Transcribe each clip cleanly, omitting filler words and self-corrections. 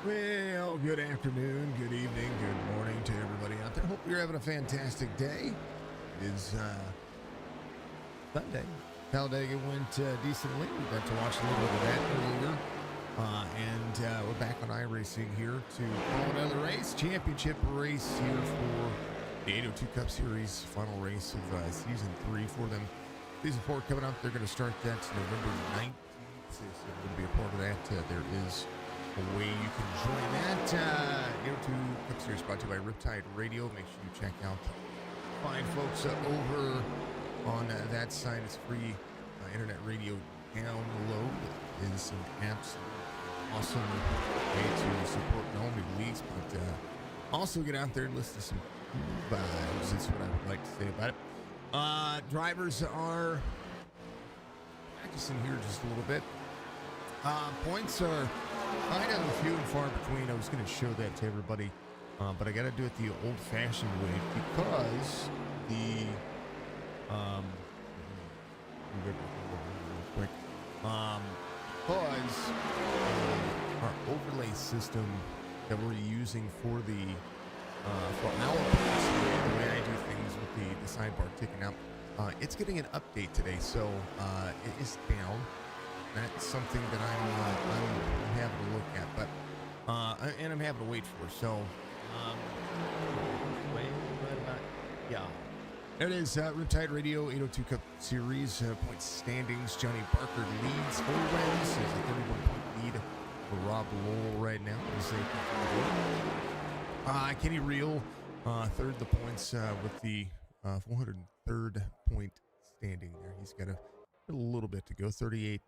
Well, good afternoon, good evening, good morning to everybody out there. Hope you're having a fantastic day. It is Sunday. Talladega went decently. We got to watch a little bit of that earlier. And we're back on iRacing here to call another race. Championship race here for the 802 Cup Series. Final race of Season 3 for them. Season 4 coming up. They're going to start that November 19th. So we're going to be a part of that. There is a way you can join that. 802 Cup Series brought to you by Riptide Radio. Make sure you check out fine folks over on that site. It's free internet radio download. It is an absolute awesome way to support not only the leagues, but also get out there and listen to some vibes. That's what I would like to say about it. Drivers are practicing here just a little bit. Points are kind of few and far between. I was going to show that to everybody, but I got to do it the old-fashioned way because the real quick. Because our overlay system that we're using for the for our points, the way I do things with the sidebar ticking out, it's getting an update today, so it is down. That's something that I'm having to look at, but and I'm having to wait for. So, there it is. Riptide Radio 802 Cup Series point standings. Johnny Barker leads 4 wins. There's a 31-point lead for Rob Lowell right now. Kenny Reel third the points with the 403rd point standing there. He's got a little bit to go. 38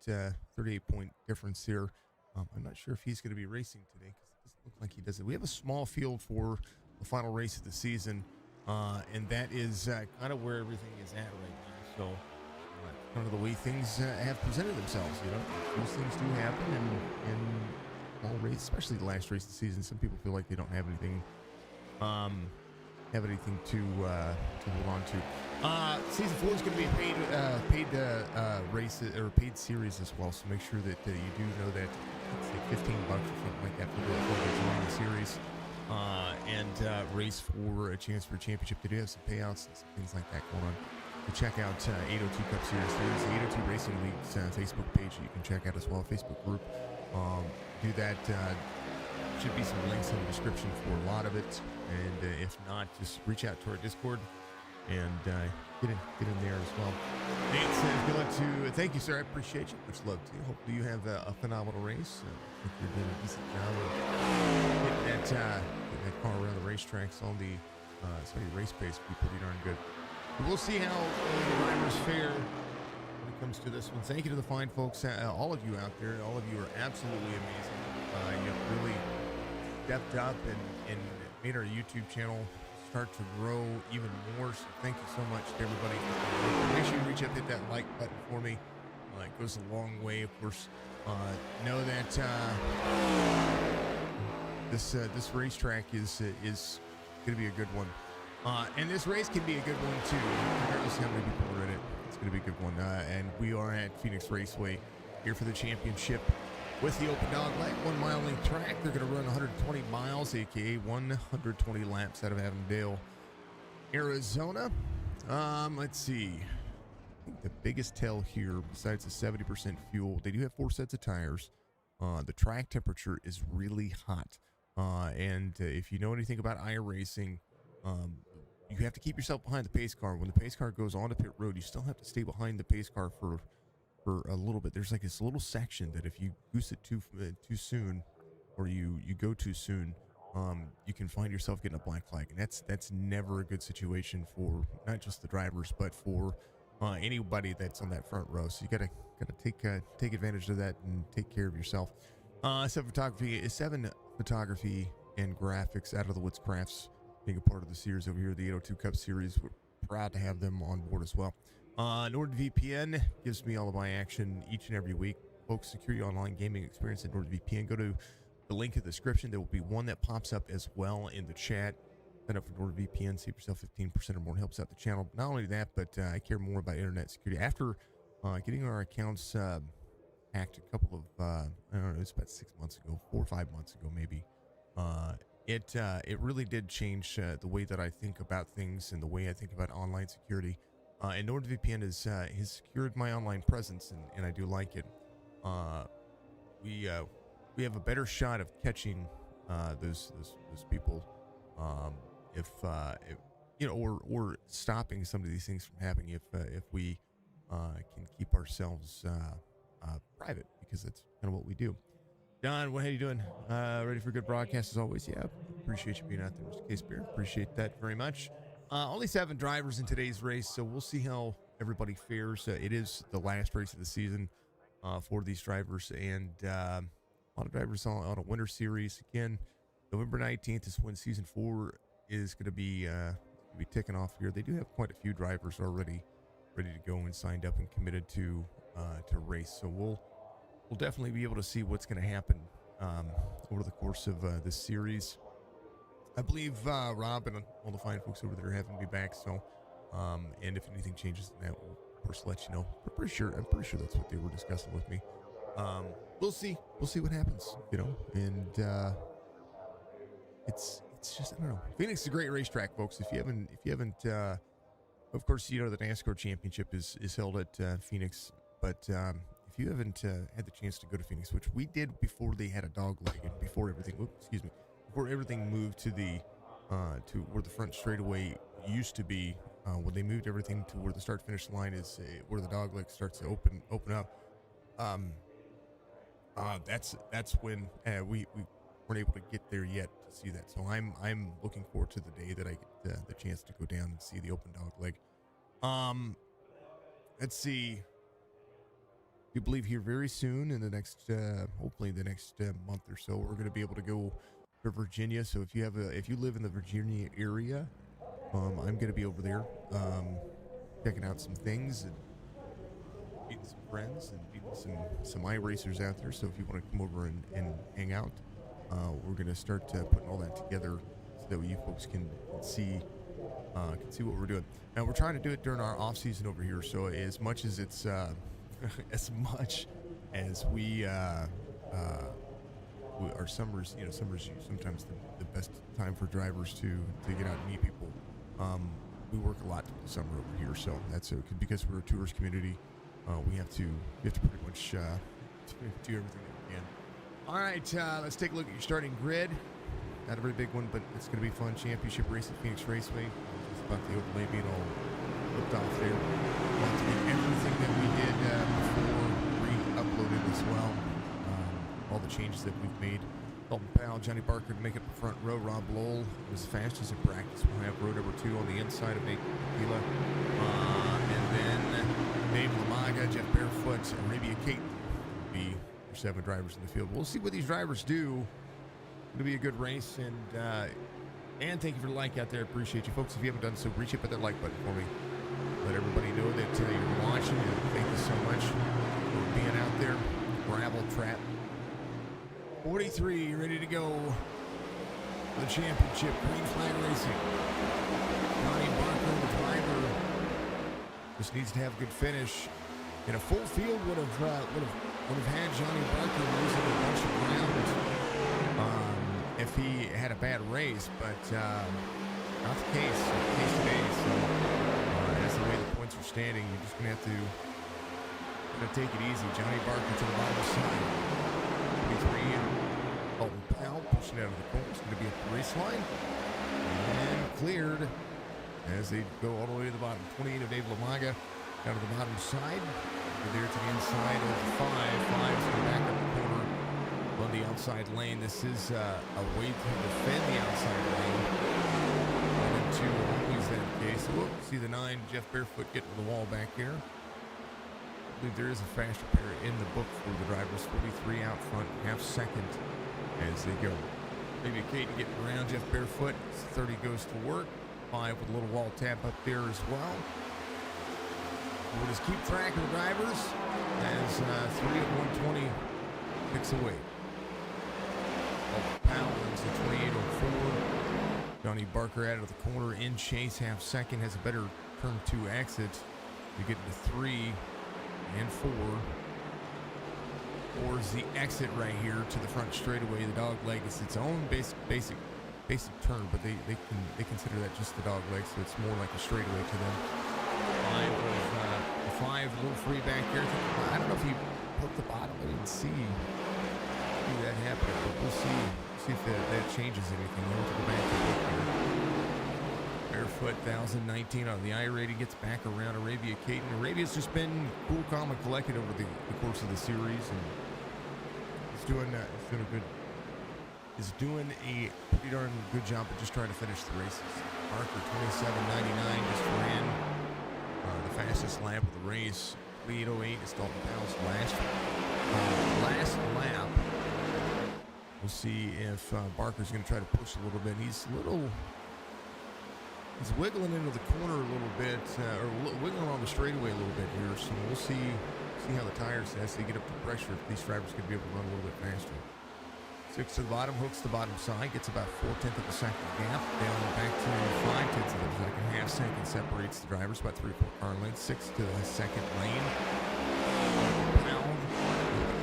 point difference here. I'm not sure if he's going to be racing today because it doesn't look like he does it. We have a small field for the final race of the season, and that is kind of where everything is at right now. So kind of the way things have presented themselves. You know, those things do happen in all races, especially the last race of the season. Some people feel like they don't have anything to hold on to. Season 4 is going to be a paid race or paid series as well. So make sure that you do know that it's like $15 or something like that for the join the series and race for a chance for a championship. They do have some payouts and some things like that going on. So check out 802 Cup Series. There's the 802 Racing League's Facebook page that you can check out as well. Facebook group. Do that. Should be some links in the description for a lot of it, and if not, just reach out to our Discord and get in there as well. Nate says, good luck to, thank you, sir. I appreciate you. Much love to you. Hopefully you have a phenomenal race. I think you're doing a decent job of getting that car around the racetrack. So your race pace will be pretty darn good. But we'll see how the drivers fare when it comes to this one. Thank you to the fine folks, all of you out there. All of you are absolutely amazing. You've really stepped up and made our YouTube channel start to grow even more. So thank you so much to everybody. Make sure you reach out, hit that like button for me. It goes a long way. Of course, know that this racetrack is going to be a good one, and this race can be a good one too. Regardless of how many people are in it, it's going to be a good one. And we are at Phoenix Raceway here for the championship. With the open dog leg, 1 mile length track, they're going to run 120 miles, aka 120 laps out of Avondale, Arizona. Let's see. I think the biggest tell here, besides the 70% fuel, they do have 4 sets of tires. The track temperature is really hot. And if you know anything about iRacing, you have to keep yourself behind the pace car. When the pace car goes on to pit road, you still have to stay behind the pace car for a little bit. There's like this little section that if you goose it too soon, or you go too soon, you can find yourself getting a black flag, and that's never a good situation for not just the drivers, but for anybody that's on that front row. So you gotta take advantage of that and take care of yourself. 7 photography and graphics out of the Woods Crafts, being a part of the series over here, the 802 Cup Series. We're proud to have them on board as well. NordVPN gives me all of my action each and every week. Folks, secure your online gaming experience at NordVPN. Go to the link in the description. There will be one that pops up as well in the chat. Sign up for NordVPN. Save yourself 15% or more. It helps out the channel. Not only that, but I care more about internet security. After getting our accounts hacked a couple of, I don't know, it's about 6 months ago, 4 or 5 months ago, maybe. It really did change the way that I think about things and the way I think about online security. And NordVPN has secured my online presence, and I do like it. We have a better shot of catching those people, if or stopping some of these things from happening if we can keep ourselves private, because that's kind of what we do. Don, how you doing? Ready for a good broadcast as always? Yeah, appreciate you being out there, Mr. Case Beer. Appreciate that very much. Only 7 drivers in today's race, so we'll see how everybody fares. It is the last race of the season for these drivers, and a lot of drivers on a winter series. Again, November 19th is when season 4 is going to be ticking off here. They do have quite a few drivers already ready to go and signed up and committed to race. So we'll definitely be able to see what's going to happen over the course of this series. I believe Rob and all the fine folks over there are having me back. So, and if anything changes in that, we'll of course let you know. I'm pretty sure that's what they were discussing with me. We'll see what happens, and it's just, I don't know. Phoenix is a great racetrack, folks. If you haven't, of course, the NASCAR championship is held at Phoenix, but if you haven't had the chance to go to Phoenix, which we did before they had a dog leg and before everything moved to the to where the front straightaway used to be, when they moved everything to where the start finish line is, where the dog leg starts to open up. That's when we weren't able to get there yet to see that. So I'm looking forward to the day that I get the chance to go down and see the open dog leg. Let's see. We believe here very soon, in the next, hopefully the next month or so, we're going to be able to go to Virginia. So if you live in the Virginia area, I'm going to be over there, checking out some things and meeting some friends and meeting some iRacers out there. So if you want to come over and hang out, we're going to start putting all that together so that you folks can see what we're doing. Now we're trying to do it during our off season over here. So as much as it's as much as we our summers, summer's sometimes the best time for drivers to get out and meet people. We work a lot in the summer over here, so that's because we're a tourist community. We have to pretty much do everything that we can. All right, let's take a look at your starting grid. Not a very big one, but it's going to be fun. Championship race at Phoenix Raceway. Just about the overlay being all flipped off there. Want to get everything that we did before re-uploaded as well. All the changes that we've made. Dalton Powell, Johnny Barker to make it the front row. Rob Lowell was fast as in practice. We'll have row number 2 on the inside of Nate Tequila. And then Dave Lamaga, Jeff Barefoot, Arabia Kate will be your 7 drivers in the field. We'll see what these drivers do. It'll be a good race. And thank you for the like out there. Appreciate you folks. If you haven't done so, reach up at that like button for me. Let everybody know that you're watching, and thank you so much for being out there. Gravel trap 43, ready to go. The championship, green flag racing. Johnny Barker, the driver, just needs to have a good finish. In a full field would have had Johnny Barker losing a bunch of ground if he had a bad race, but not the case. Not the case today. So that's the way the points are standing. You're just gonna have to take it easy. Johnny Barker to the bottom side. 23 and Dalton Powell pushing out of the corner. It's going to be a race line. And cleared as they go all the way to the bottom. 28 of Dave Lamaga down to the bottom side. Over there to the inside of 5. 5's going back up the corner on the outside lane. This is a way to defend the outside lane. 1 and 2, always that case. Whoop, see the 9, Jeff Barefoot getting to the wall back here. I believe there is a fast repair in the book for the drivers. 43 out front, half second as they go. Maybe Kate getting around Jeff Barefoot. 30 goes to work. 5 with a little wall tap up there as well. We'll just keep track of the drivers as 3 of 120 picks away. Powell wins the 28.04. Johnny Barker out of the corner in chase, half second, has a better turn 2 exit. You get into 3 and 4. towards the exit right here to the front straightaway. The dog leg is its own basic turn, but they consider that just the dog leg, so it's more like a straightaway to them. Five, a little free back here. I don't know if he poked the bottom. I didn't see that happen, but we'll see if that changes anything. We'll have to go back to look here. Barefoot 1019 on the I rating, gets back around Arabia Caden. Arabia's just been cool, calm, and collected over the course of the series, and he's doing a pretty darn good job of just trying to finish the races. Barker 27.99 just ran the fastest lap of the race. 3:08 is Dalton Powell's last lap. We'll see if Barker's going to try to push a little bit. He's wiggling into the corner a little bit, or wiggling on the straightaway a little bit here. So we'll see how the tires as they get up to pressure. If these drivers could be able to run a little bit faster. 6 to the bottom, hooks the bottom side, gets about 4/10 of a second gap, down back to 5/10 of a second. Half second separates the drivers, about 3-4 car lengths. 6 to the second lane. Powell,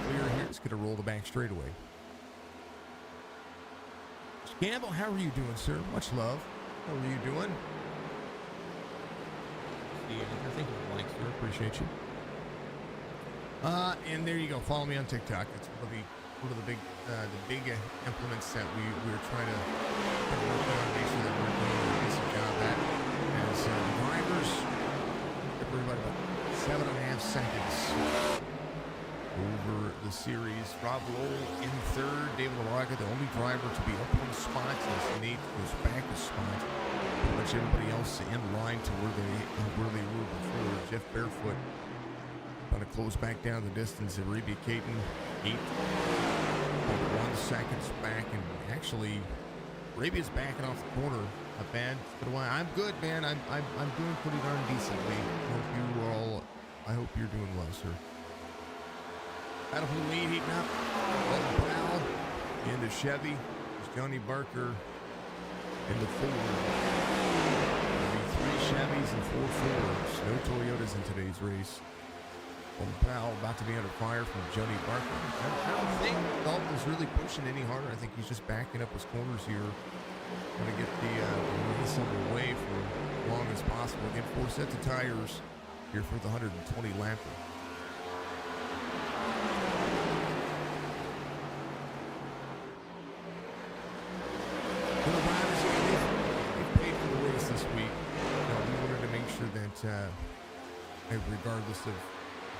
clear here. It's going to roll the back straightaway. Campbell, how are you doing, sir? Much love. How are you doing? Yeah, thank you, Mike, sir. Appreciate you. And there you go. Follow me on TikTok. It's one of the big implements that we're trying to work on, make sure that we're doing a decent job at. As drivers, everybody about 7.5 seconds over the series. Rob Lowell in third. David LaRocca, the only driver to be up in spots as Nate goes back a spot. Pretty much everybody else in line to where they were before. Jeff Barefoot going to close back down the distance. Arabia Caden 8. 1 second back, and actually Arabia's backing off the corner. Not bad. But I'm good, man. I'm doing pretty darn decently. I hope you're doing well, sir. Battlefield lead heating up. Dalton Powell into Chevy. There's Johnny Barker into Ford. There'll be 3 Chevys and 4 Fords. No Toyotas in today's race. Dalton Powell about to be under fire from Johnny Barker. I don't think Dalton is really pushing any harder. I think he's just backing up his corners here. Going to get the race underway for as long as possible. Again, 4 sets of tires here for the 120 lapper. They've paid for the race this week. We wanted to make sure that regardless of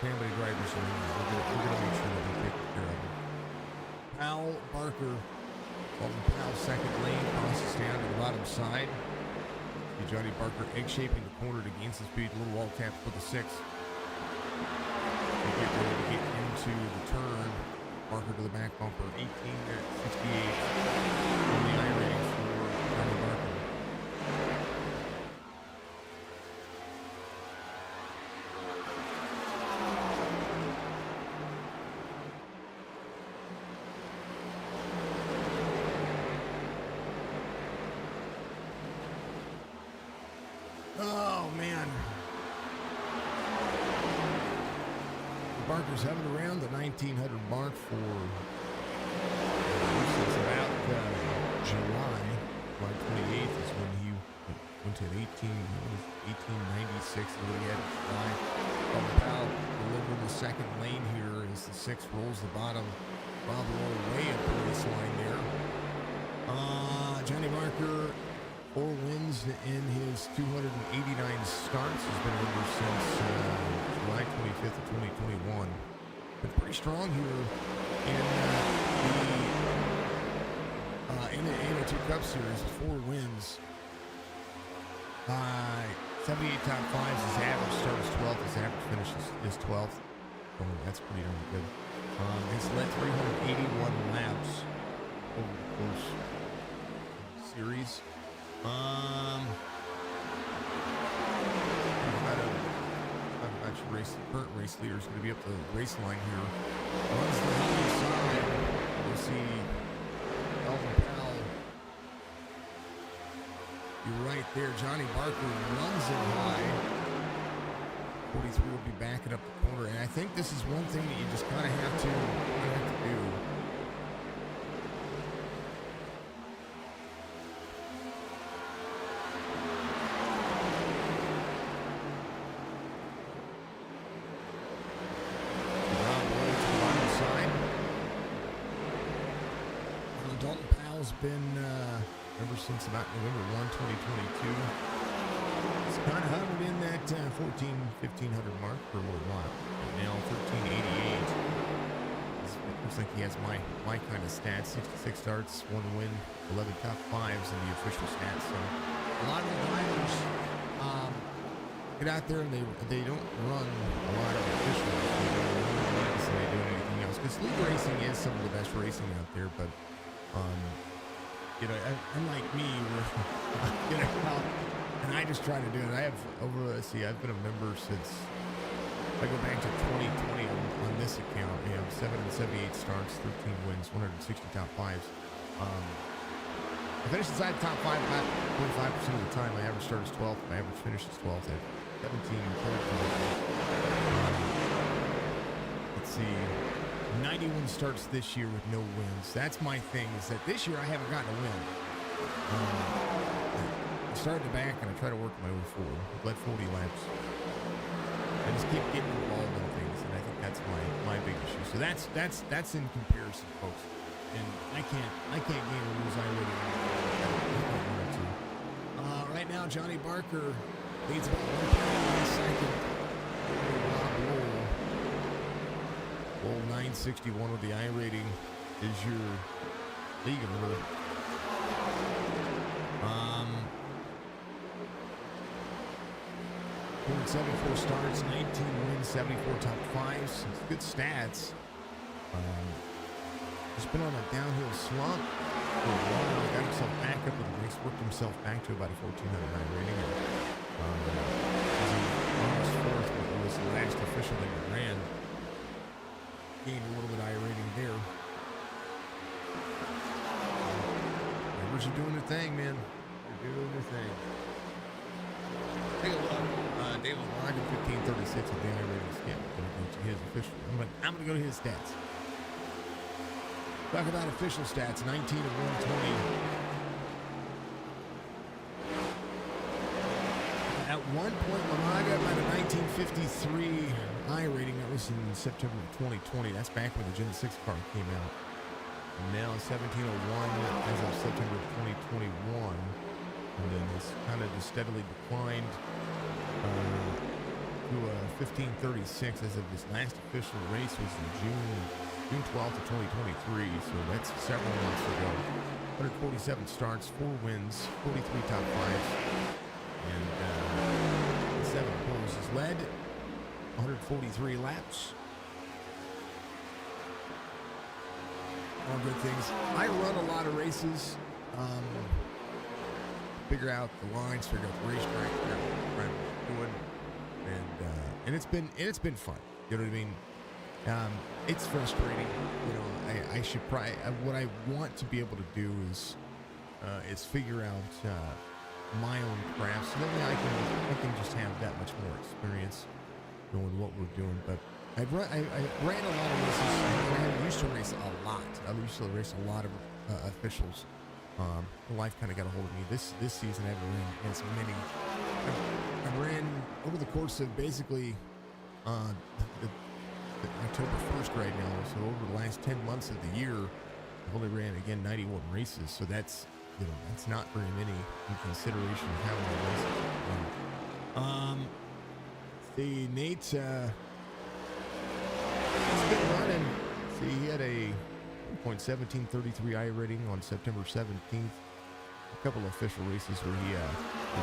family drivers, we're going to make sure that we take care of them. Powell, Barker, Dalton Powell, second lane, crosses down to the bottom side. Johnny Barker egg-shaping the corner to gain some speed, a little wall tap for the 6. They get ready to get into the turn. Barker to the back bumper, 18 there, 68 on the I rating for Johnny Barker. Oh, man. Barker's having around the 1900 mark for since about July 28th is when he went to 1896 when he had July. Powell delivering the second lane here as the 6 rolls the bottom. Rob Lowell way up the race line there. Johnny Barker, 4 wins in his 289 starts. He's been over since July 25th of 2021. Been pretty strong here in the 2 Cup Series. 4 wins. 78 top 5s. His average start is 12th. His average finish is 12th. Oh, that's pretty darn good. He's led 381 laps over the course of the series. Current race leader is going to be up the race line here. Runs the high side. We'll see Dalton Powell. You're right there. Johnny Barker runs it high. 43 will be backing up the corner, and I think this is one thing that you just kind of have to do. Rob Lowell to the bottom side. Dalton Powell's been ever since about November 1, 2022. It's kind of hovered in that 1,500 mark for a little while. Now 1388. It looks like he has my kind of stats. 66 starts, 1 win, 11 top 5s in the official stats. So a lot of the drivers get out there and they don't run a lot of officials. They do anything else. Because league racing is some of the best racing out there, but unlike me, and I just try to do it. I have I've been a member since, I go back to 2020 on this account. I have 778 starts, 13 wins, 160 top 5s. I finished inside the top 5 about 25% of the time. My average start is 12th. My average finish is 12th at 17 let's see. 91 starts this year with no wins. That's my thing, is that this year I haven't gotten a win. I started the back and I try to work my way forward. I've led 40 laps. I just keep getting involved in things, and I think that's my big issue. So that's in comparison, folks. And I can't gain or lose. I really want to. Right now, Johnny Barker leads about 1.5 seconds. Rob Lowell. 961 with the I rating is your league number. 74 starts, 19 wins, 74 top 5s. It's good stats. He's been on a downhill slump for a while. Got himself back up with the race, worked himself back to about a 1,409 rating. Almost fourth, but it was the last official that he ran. Gained a little bit of I rating there. Members are doing their thing, man. They're doing their thing. Take a look. David Logan, 1536 with the I rating skip. Going to go to his official. I'm going to go to his stats. Talk about official stats. 19 of 120. At one point, Lamaga had a 1953 I rating. That was in September of 2020. That's back when the Gen 6 car came out. And now 1701 as of September of 2021. And then it's kind of just steadily declined to 1536 as of this last official race was in June 12th of 2023. So that's several months ago. 147 starts, 4 wins, 43 top 5s, and 7 poles. Has led 143 laps. All good things. I run a lot of races. Figure out the lines, figure out the racetrack, figure out what I'm doing, and it's been fun. You know what I mean? It's frustrating. You know, I should probably what I want to be able to do is figure out my own craft, so that way I can just have that much more experience knowing what we're doing. But I ran a lot of races. I used to race a lot. I used to race a lot of officials. Life kind of got a hold of me. This season I haven't ran as many. I ran over the course of basically the October 1st right now. So over the last 10 months of the year, I've only ran again 91 races. So that's not very many in consideration of how many races. See, Nate, he's been running. See, he had a 1.1733 I rating on September 17th. A couple of official races where he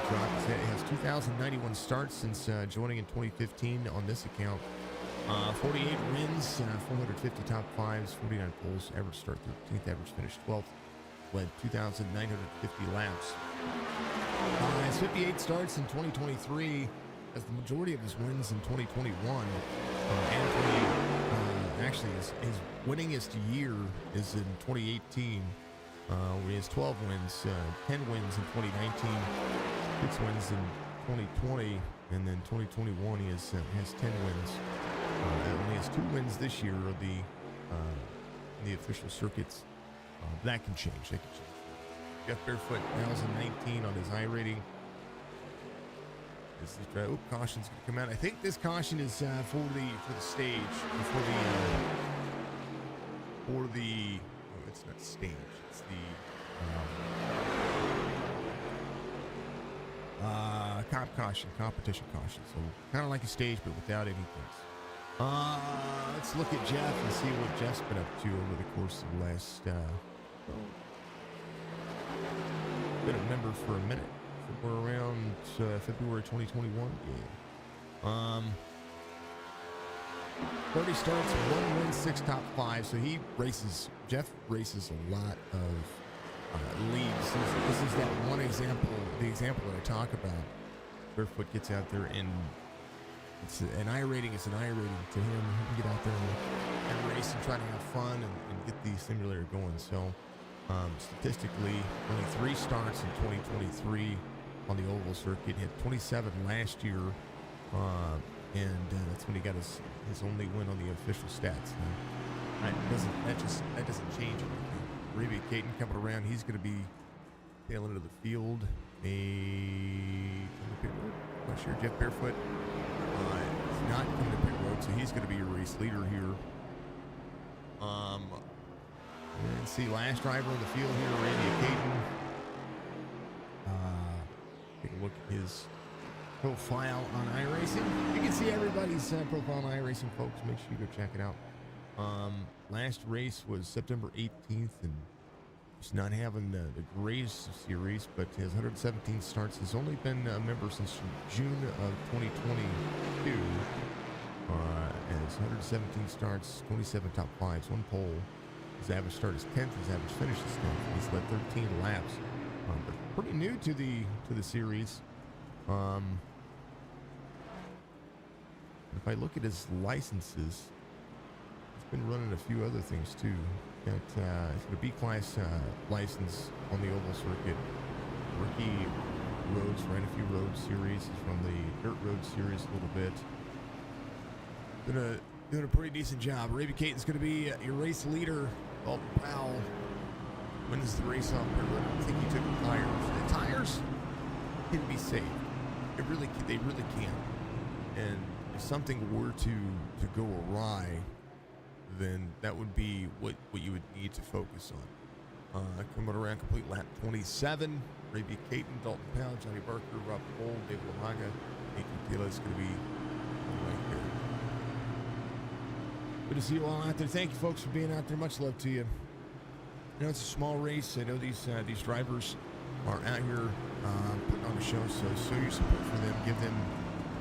dropped. He has 2,091 starts since joining in 2015 on this account. 48 wins, 450 top 5s, 49 poles, average start 13th, average finish 12th, led 2,950 laps. Has 58 starts in 2023, as the majority of his wins in 2021. Actually, his winningest year is in 2018. Where he has 12 wins, 10 wins in 2019, 6 wins in 2020, And then 2021, he has 10 wins. Only has 2 wins this year of the official circuits. That can change. Jeff Barefoot, 2019 on his iRating. This is caution's gonna come out. I think this caution is for the stage, for the it's not stage. It's the competition caution. So kind of like a stage, but without any points. Let's look at Jeff and see what Jeff's been up to over the course of the last. Been a member for a minute. So we're around February 2021. Yeah. 30 starts, 1 win, 6 top 5. So Jeff races a lot of leagues. This is that one example, the example that I talk about. Barefoot gets out there and it's an iRating. It's an iRating to him. He can get out there and race and try to have fun and get the simulator going. So statistically, only 3 starts in 2023 on the oval circuit. He had 27 last year, and that's when he got his only win on the official stats. That doesn't change anything. Ravy Caton coming around. He's going to be tail into the field. Not sure. Jeff Barefoot is not coming to pit road, so he's going to be your race leader here. And see, last driver in the field here, Ravy Caton. Take a look at his profile on iRacing. You can see everybody's profile on iRacing, folks. Make sure you go check it out. Last race was September 18th, and he's not having the greatest series, but he has 117 starts. He's only been a member since June of 2022. Has 117 starts, 27 top 5s, 1 pole. His average start is 10th. His average finish is 10th. He's led 13 laps. But pretty new to the series. If I look at his licenses, he's been running a few other things too. He's got a B-class license on the oval circuit. Rookie roads, ran a few road series. He's from the dirt road series a little bit. Doing a pretty decent job. Ravy Caton's going to be your race leader. Dalton Powell wins the race off pit road. I think he took the tires. The tires can be saved. They really can. And if something were to go awry, then that would be what you would need to focus on. Coming around complete lap 27. Ravy Caton, Dalton Powell, Johnny Barker, Rob Lowell, David Lamaga, Nathan Taylor is going to be right there. Good to see you all out there. Thank you, folks, for being out there. Much love to you. I know it's a small race. I know these drivers are out here putting on a show, so show your support for them. Give them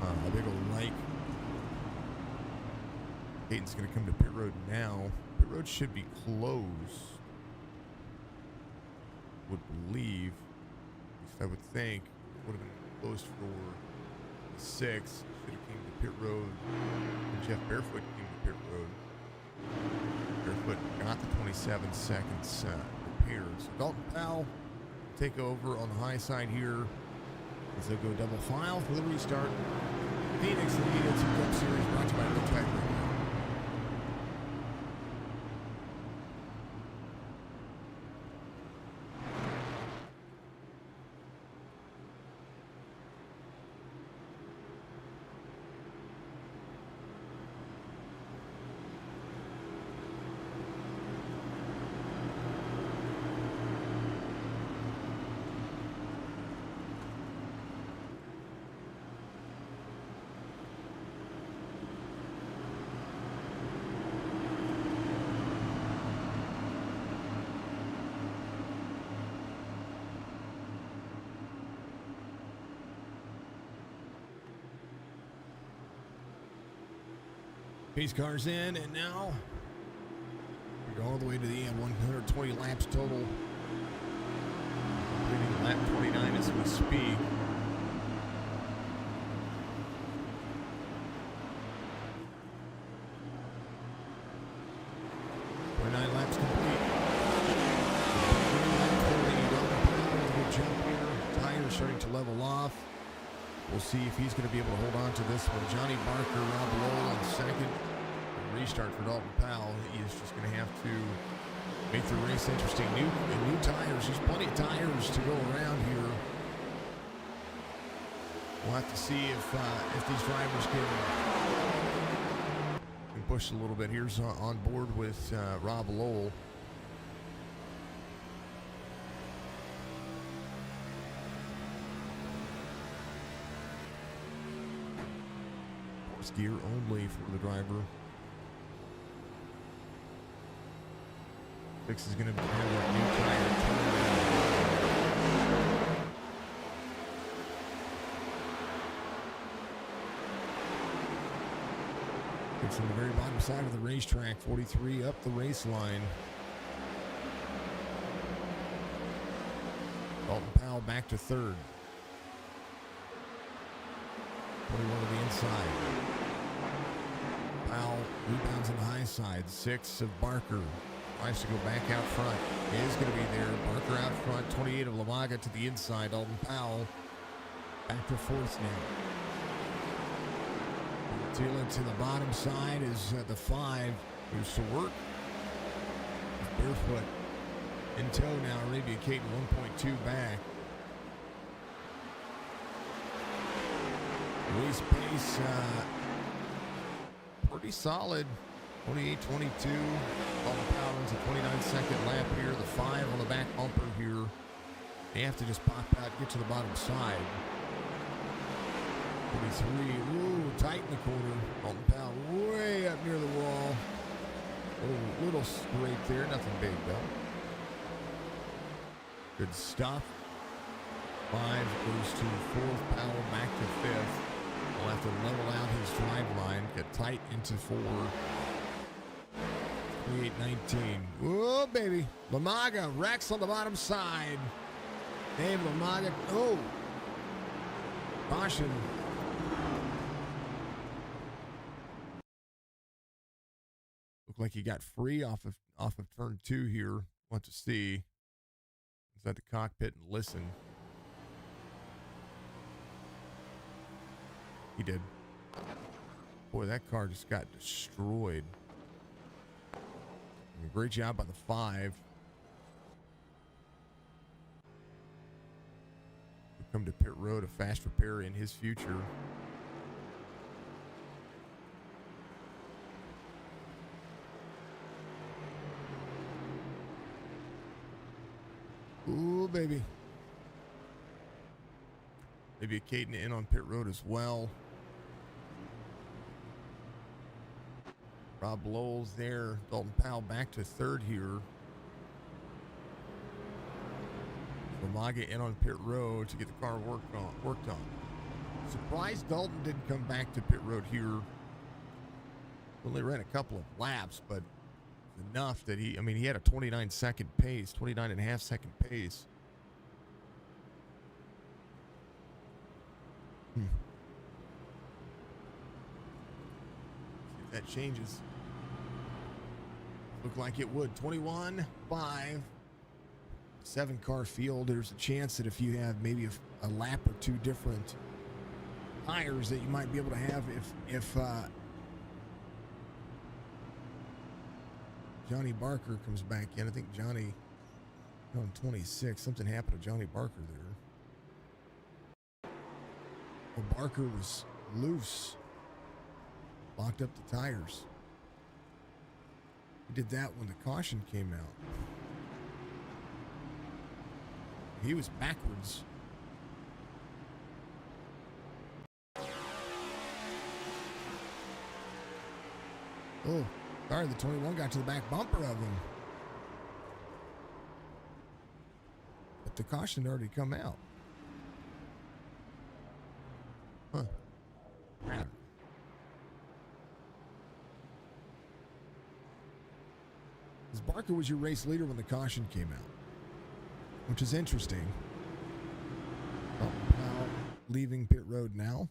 a big old like. Caton's going to come to pit road now. Pit road should be closed. Would believe, at least I would think, would have been closed for the 6. Should have came to pit road. And Jeff Barefoot came to pit road. Barefoot got the 27 seconds repaired. So Dalton Powell take over on the high side here as they go double file for the restart. Phoenix lead in some Cup Series brought to you by Riptide. Pace cars in, and now we go all the way to the end. 120 laps total. Completing lap 29 as we speak. Laps complete. Good jump here. Tires starting to level off. We'll see if he's going to be able to hold on to this one. Johnny Barker, Rob Lowell in second. Restart for Dalton Powell. He is just going to have to make the race interesting. New tires. There's plenty of tires to go around here. We'll have to see if these drivers can push a little bit. Here's on board with Rob Lowell. Force gear only for the driver. Fix is going to have a new tire. It's on the very bottom side of the racetrack, 43 up the race line. Dalton Powell back to third. 21 to the inside. Powell rebounds on the high side. 6 of Barker. Tries to go back out front. Is going to be there. Barker out front. 28 of Lamaga to the inside. Dalton Powell back to fourth now. Tila to the bottom side is the 5. Here's to work. Barefoot in tow now. Arabia Caton 1.2 back. Race pace pretty solid. 28-22. Dalton Powell runs a 29-second lap here. The 5 on the back bumper here. They have to just pop out, get to the bottom side. 23. Ooh, tight in the corner. Dalton Powell way up near the wall. Little scrape there. Nothing big, though. Good stuff. 5 goes to 4th. Powell back to 5th. We'll have to level out his drive line. Get tight into 4. 28-19. Whoa, baby. Lamaga. Rex on the bottom side. Dave Lamaga. Oh. Caution. Looked like he got free off of turn 2 here. Want to see. Inside the cockpit and listen. He did. Boy, that car just got destroyed. I mean, great job by the 5. We come to pit road, a fast repair in his future. Ooh, baby. Maybe a Caden in on pit road as well. Rob Lowell's there. Dalton Powell back to 3rd here. Lamaga in on pit road to get the car worked on. Surprised Dalton didn't come back to pit road here. Only ran a couple of laps, but enough that he had a 29-second pace, 29.5-second pace. See if that changes. Looked like it would. 21-5. 7-car field. There's a chance that if you have maybe a lap or 2 different tires that you might be able to have if Johnny Barker comes back in. I think Johnny on 26. Something happened to Johnny Barker there. Well, Barker was loose. Locked up the tires. He did that when the caution came out. He was backwards. Oh, sorry, the 21 got to the back bumper of him. But the caution had already come out. Huh. Because Barker was your race leader when the caution came out, which is interesting. Oh, now leaving pit road now.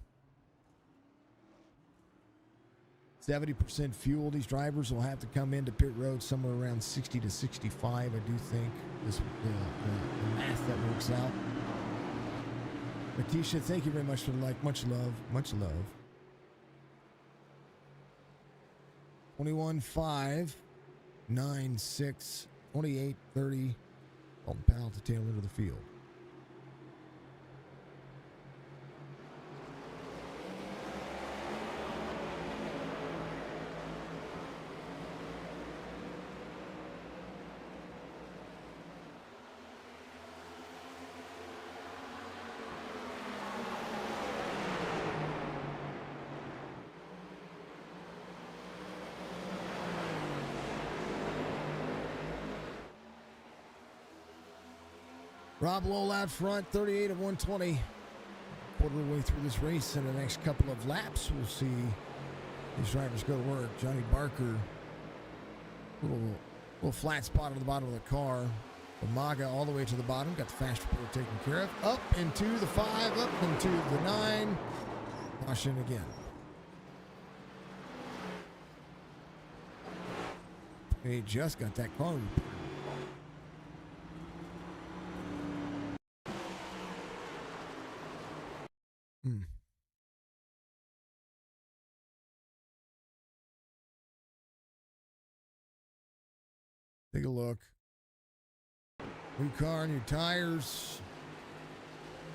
70% fuel. These drivers will have to come into pit road somewhere around 60 to 65. I do think this the math that works out. Letitia, thank you very much for the like. Much love. Much love. 21-5, 9-6, 28-30. Dalton Powell at the tail end of the field. Rob Lowell out front, 38 of 120. Quarter of the way through this race. In the next couple of laps, we'll see these drivers go to work. Johnny Barker, little flat spot on the bottom of the car. Umaga all the way to the bottom. Got the fast report taken care of. Up into the 5, up into the 9. Caution again. He just got that car repaired. Take a look. New car, new tires.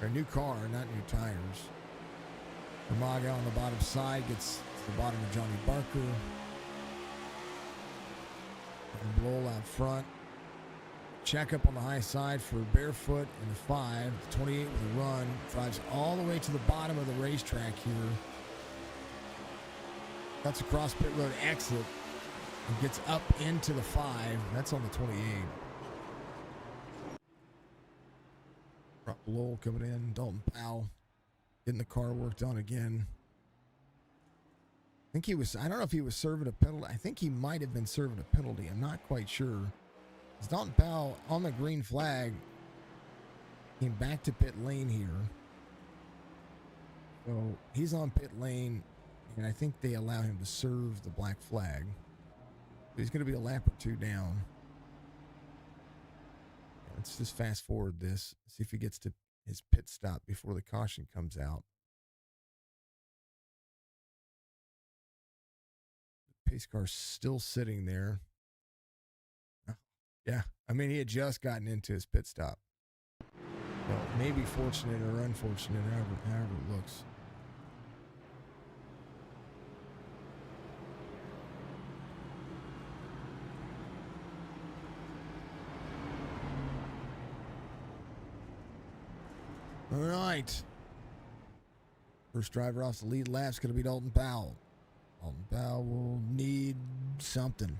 Or new car, not new tires. Umaga on the bottom side gets to the bottom of Johnny Barker. And Lowell out front. Check up on the high side for Barefoot in the 5. The 28 with a run. Drives all the way to the bottom of the racetrack here. Cuts across pit road exit. And gets up into the 5. That's on the 28. Rob Lowell coming in. Dalton Powell getting the car worked on again. I don't know if he was serving a penalty. I think he might have been serving a penalty. I'm not quite sure. It's Dalton Powell on the green flag. Came back to pit lane here. So he's on pit lane, and I think they allow him to serve the black flag. He's going to be a lap or two down. Let's just fast forward this. See if he gets to his pit stop before the caution comes out. The pace car's still sitting there. Yeah, I mean, he had just gotten into his pit stop. Well, maybe fortunate or unfortunate, however it looks. All right. First driver off the lead lap's going to be Dalton Powell. Dalton Powell will need something.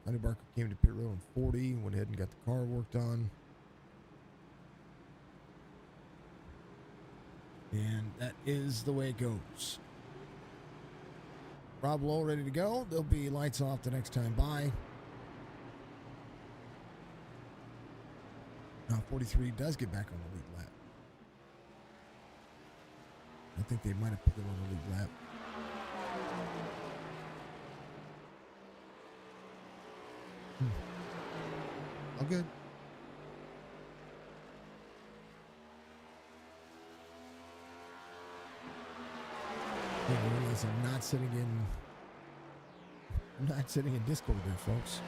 Johnny Barker came to pit road on 40, went ahead and got the car worked on. And that is the way it goes. Rob Lowell ready to go. There'll be lights off the next time by. Now 43 does get back on the lead lap. I think they might have put him on the lead lap. All good. I realize I'm not sitting in Discord there, folks.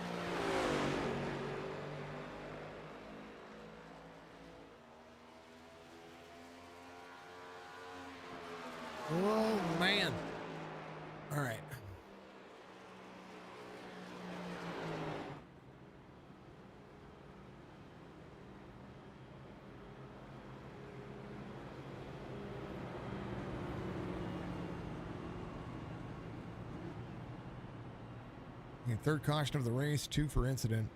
Oh, man. All right. And third caution of the race, 2 for incident.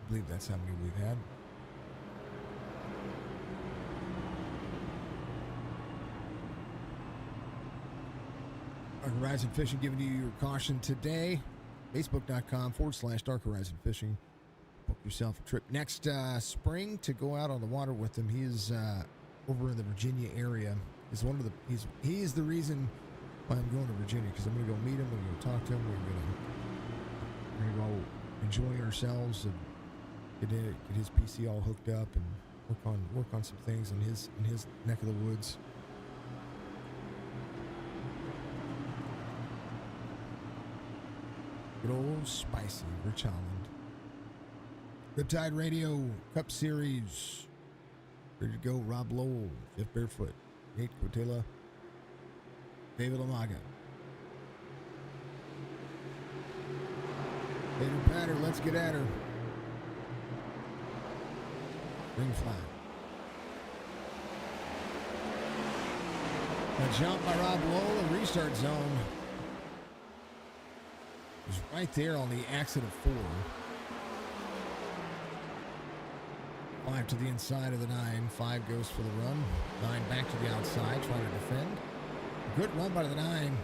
I believe that's how many we've had. Horizon Fishing giving you your caution today. Facebook.com/Dark Horizon Fishing. Book yourself a trip next spring to go out on the water with him. He is over in the Virginia area. He is the reason why I'm going to Virginia, because I'm going to go meet him. I'm going to talk to him. We're going to go enjoy ourselves and get his PC all hooked up and work on some things in his neck of the woods. Good old spicy Rich Holland. Riptide Radio Cup Series. Ready to go. Rob Lowell, Jeff Barefoot, Nate Cotilla, David Lamaga. Later patter, let's get at her. Ring flag. A jump by Rob Lowell, a restart zone. He's right there on the exit of 4. 5 to the inside of the 9. 5 goes for the run. 9 back to the outside, trying to defend. Good run by the 9.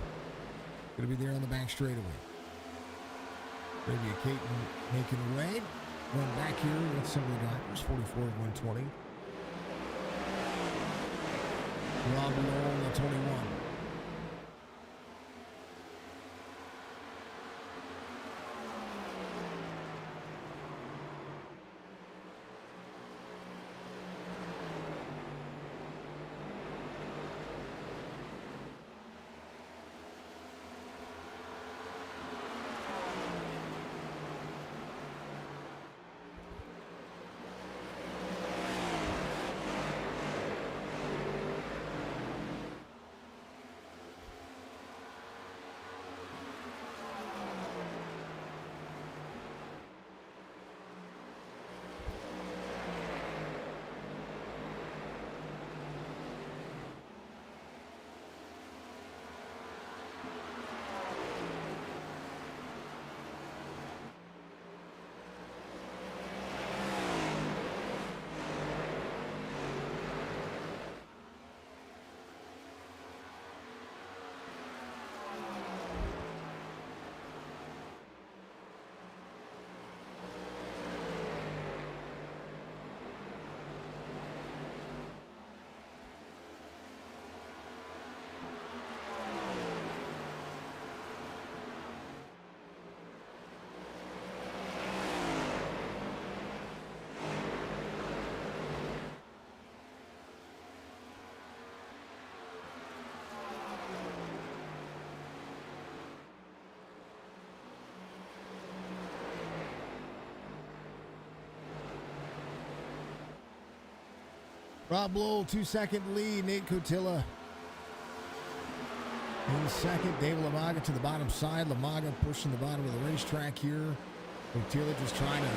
Going to be there on the back straightaway. Maybe a Caton making away. Run back here with some of the drivers. 44 of 120. Rob Lowell, the 21. Rob Lowell, 2-second lead. Nate Cotilla in second. Dave Lamaga to the bottom side. Lamaga pushing the bottom of the racetrack here. Cotilla just trying to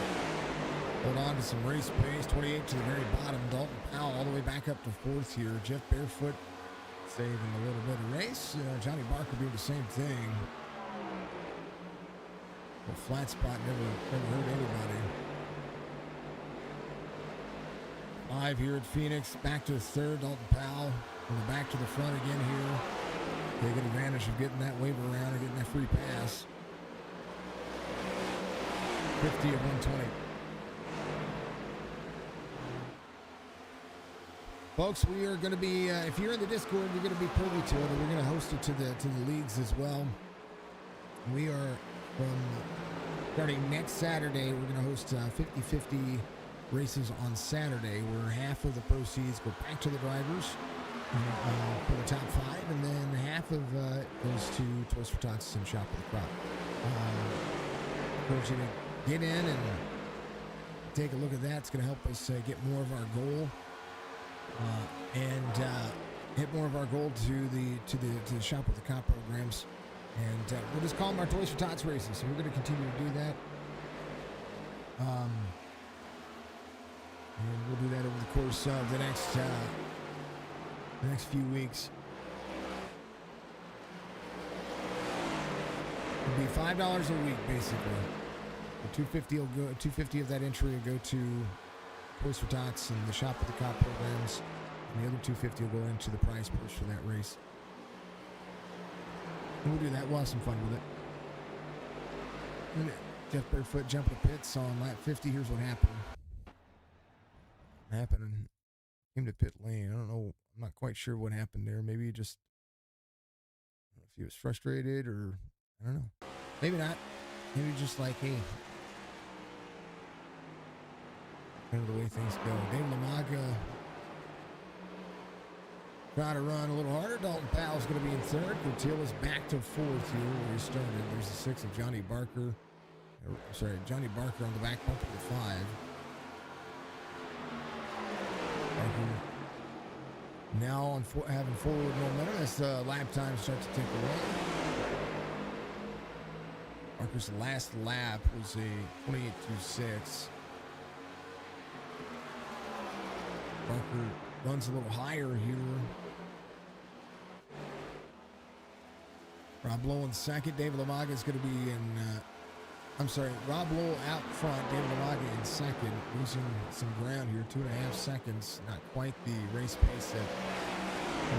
hold on to some race pace. 28 to the very bottom. Dalton Powell all the way back up to 4th here. Jeff Barefoot saving a little bit of race. Johnny Barker doing the same thing. A flat spot never hurt anybody. 5 here at Phoenix. Back to 3rd. Dalton Powell. From the back to the front again here. Taking advantage of getting that waiver around and getting that free pass. 50 of 120. Folks, we are going to be, if you're in the Discord, you're going to be privy to it, and we're going to host it to the leagues as well. We are starting next Saturday, we're going to host 50-50 races on Saturday, where half of the proceeds go back to the drivers for the top 5, and then half of goes to Toys for Tots and Shop with the Crop. Encourage you to get in and take a look at that. It's going to help us get more of our goal and hit more of our goal to the Shop with the Cop programs. And we'll just call them our Toys for Tots races. So we're going to continue to do that. And we'll do that over the course of the next few weeks. It'll be $5 a week, basically. The $250 will go. $250 of that entry will go to Toys for Tots and the Shop with the Cop programs, and the other $250 will go into the prize purse for that race. And we'll do that. We'll have some fun with it. Jeff Barefoot jumping the pits on lap 50. Here's what happened. Came to pit lane. I don't know. I'm not quite sure what happened there. Maybe he just, I don't know if he was frustrated or I don't know. Maybe not. Maybe just like, hey, kind of the way things go. David Lamaga trying to run a little harder. Dalton Powell's going to be in third. Curtilla's back to fourth here where he started. There's the 6 of Johnny Barker. Johnny Barker on the back bumper to 5. Barker now on having forward momentum as the lap time starts to tick away. Barker's last lap was a 28.26. Barker runs a little higher here. Rob Lowell in second. David Lamaga is going to be in... Rob Lowell out front. David Lamaga in second. Losing some ground here. 2.5 seconds. Not quite the race pace that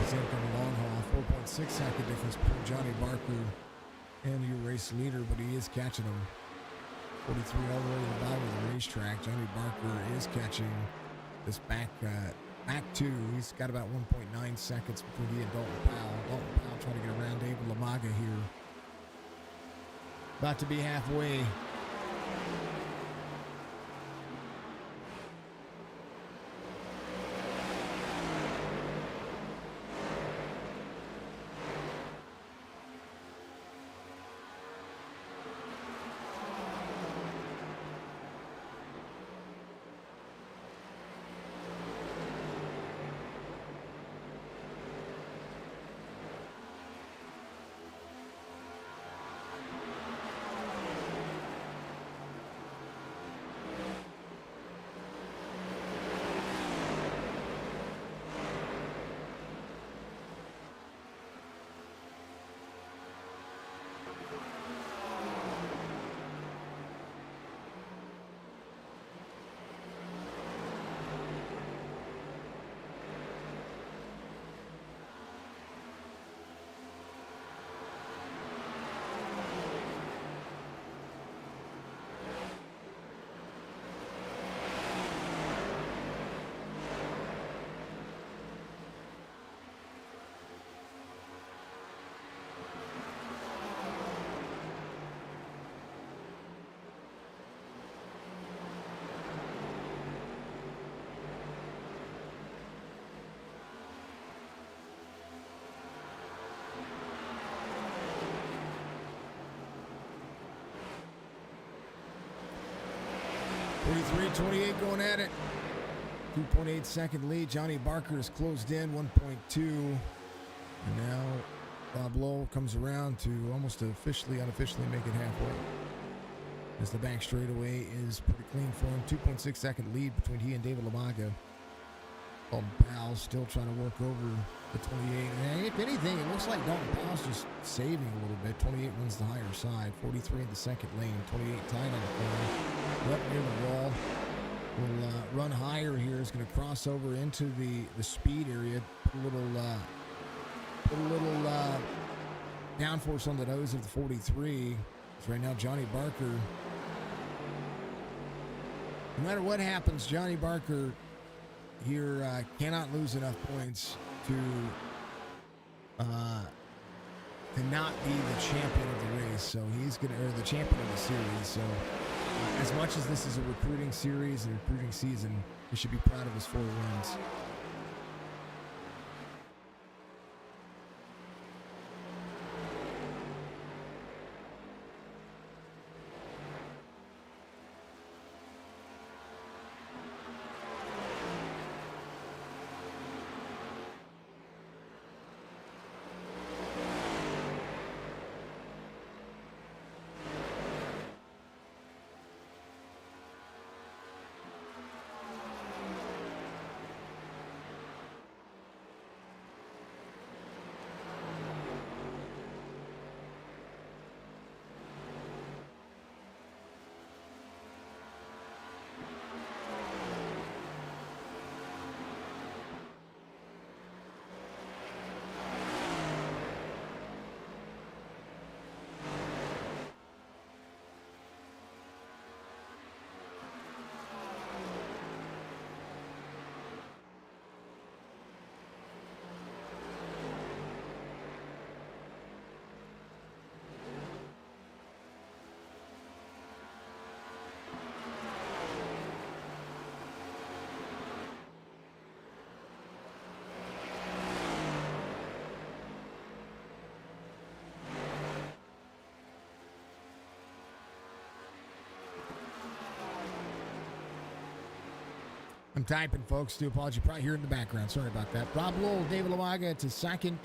was in from the long haul. 4.6 second difference between Johnny Barker and your race leader, but he is catching him. 43 all the way to the bottom of the racetrack. Johnny Barker is catching this back two. He's got about 1.9 seconds between he and Dalton Powell. Dalton Powell trying to get around David Lamaga here. About to be halfway. .28 going at it. 2.8 second lead. Johnny Barker is closed in 1.2. And now Rob Lowell comes around to almost unofficially make it halfway. As the back straightaway is pretty clean for him. 2.6 second lead between he and David Lamaga. Dalton Powell still trying to work over the 28. And if anything, it looks like Dalton Powell's just saving a little bit. 28 runs the higher side. 43 in the second lane. 28 tight on the corner. Up near the wall. Will run higher here. Is going to cross over into the speed area. Put a little downforce on the nose of the 43. So right now Johnny Barker, no matter what happens, Johnny Barker here cannot lose enough points to not be the champion of the race. So he's going to, or the champion of the series. So as much as this is a recruiting series and recruiting season, he should be proud of his 4 wins. I'm typing, folks. Do apologize. You probably hear it in the background. Sorry about that. Rob Lowell, David Lamaga to second.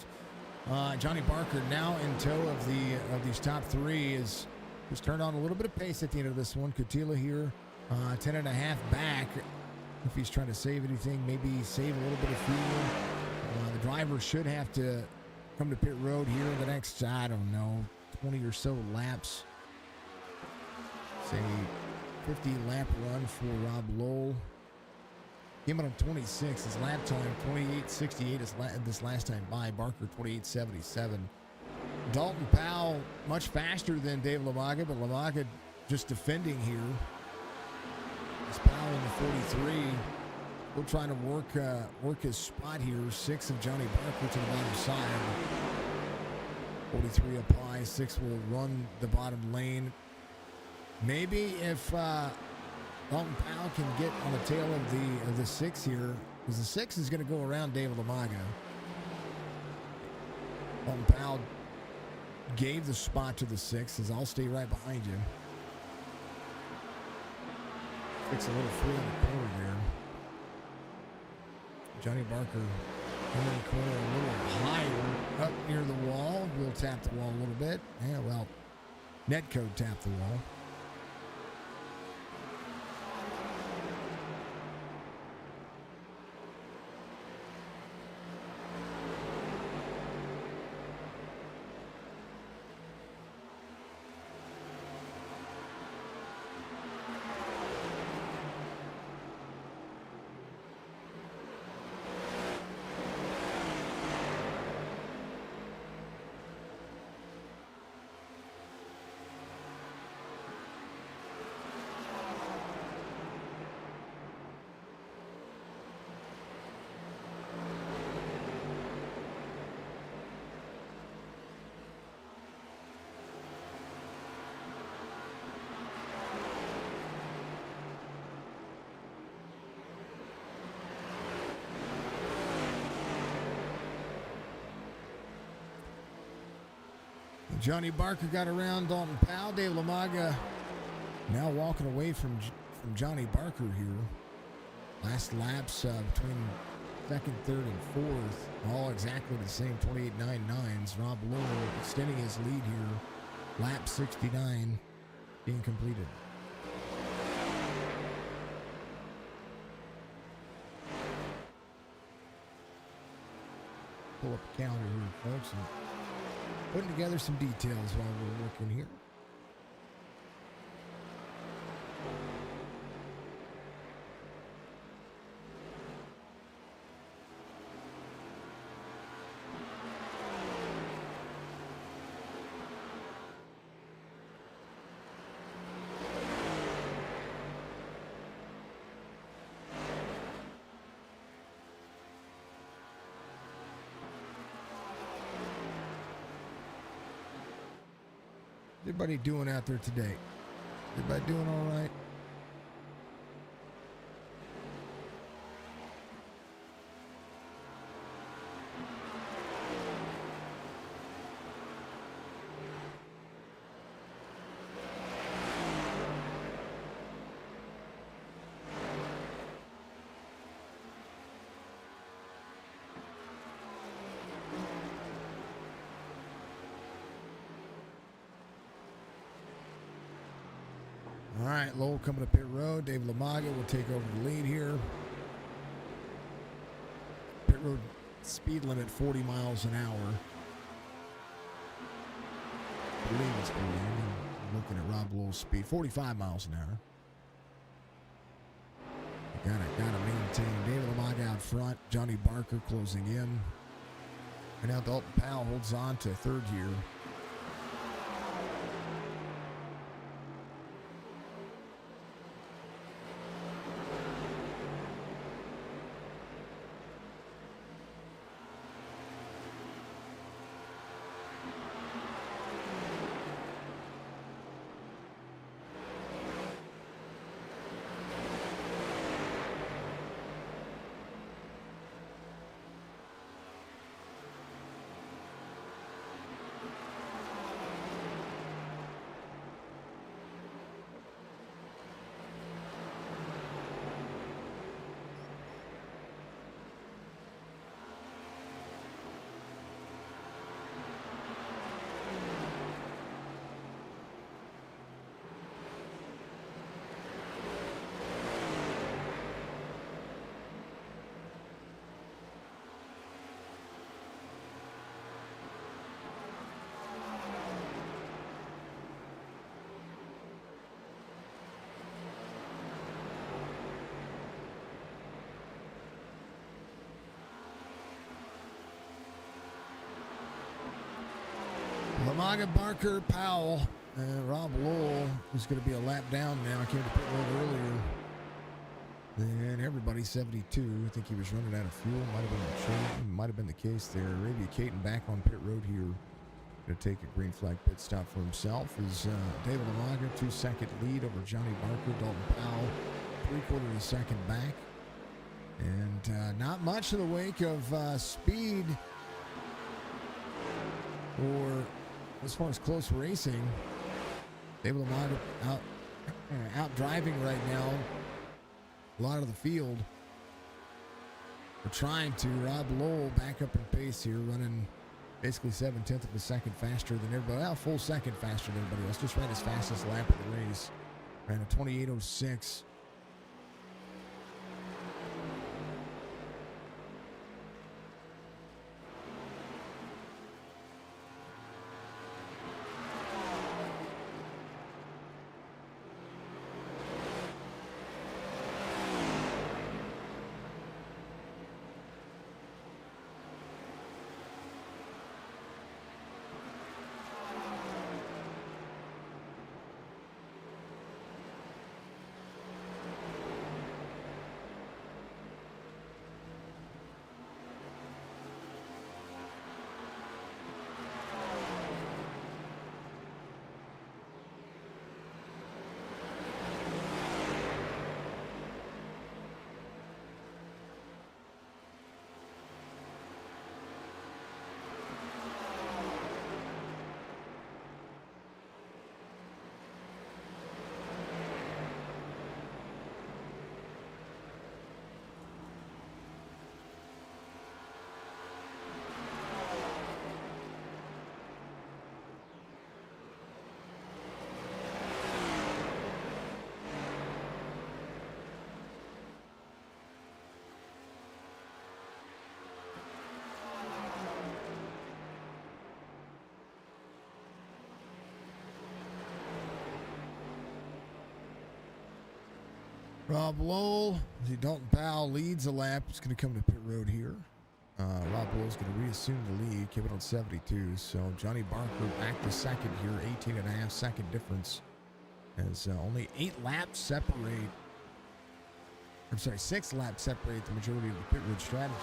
Johnny Barker now in tow of these top three is turned on a little bit of pace at the end of this one. Kutila here, 10.5 back. If he's trying to save anything, maybe save a little bit of fuel. The driver should have to come to pit road here in the next, I don't know, 20 or so laps. Say 50 lap run for Rob Lowell. Came out on 26. His lap time 28.68 this last time by. Barker 28.77. Dalton Powell much faster than Dave Lamaga, but Lamaga just defending here. It's Powell in the 43. Still trying to work his spot here. 6 of Johnny Barker to the bottom side. 43 up high. 6 will run the bottom lane. Maybe if Dalton Powell can get on the tail of the 6 here, because the 6 is going to go around David Lamaga. Dalton Powell gave the spot to the 6, says, I'll stay right behind you. Fix a little free in the corner there. Johnny Barker in the corner a little higher, up near the wall. We'll tap the wall a little bit. Yeah, well, Netcode tapped the wall. Johnny Barker got around Dalton Powell. Dave Lamaga now walking away from Johnny Barker here. Last laps between second, third, and fourth, all exactly the same 28.99s. Rob Lowell extending his lead here. Lap 69 being completed. Pull up the calendar here, folks, and putting together some details while we're working here. Everybody doing out there today? Everybody doing all right? All right, Lowell coming up pit road. Dave Lamaga will take over the lead here. Pit road speed limit 40 miles an hour. I believe it's 40. I'm looking at Rob Lowell's speed. 45 miles an hour. Gotta maintain. David Lamaga out front. Johnny Barker closing in. And now Dalton Powell holds on to third here. Lamaga, Barker, Powell, and Rob Lowell is going to be a lap down now. I came to pit road earlier. And everybody 72. I think he was running out of fuel. Might have been the case there. Arabia Caton back on pit road here. Going to take a green flag pit stop for himself. Is David Lamaga, 2-second lead over Johnny Barker. Dalton Powell, 3/4 of a second back. And not much in the wake of speed or as far as close racing. David Lamaga out driving right now a lot of the field. We're trying to. Rob Lowell back up in pace here, running basically 7/10 of a second faster than everybody. Well, a full second faster than everybody else. Just ran his fastest lap of the race. Ran a 28:06. Rob Lowell, Dalton Powell leads a lap. It's going to come to pit road here. Rob Lowell's going to reassume the lead, keep it on 72. So Johnny Barker back to second here, 18.5 second difference. As only 6 laps separate the majority of the pit road strategy.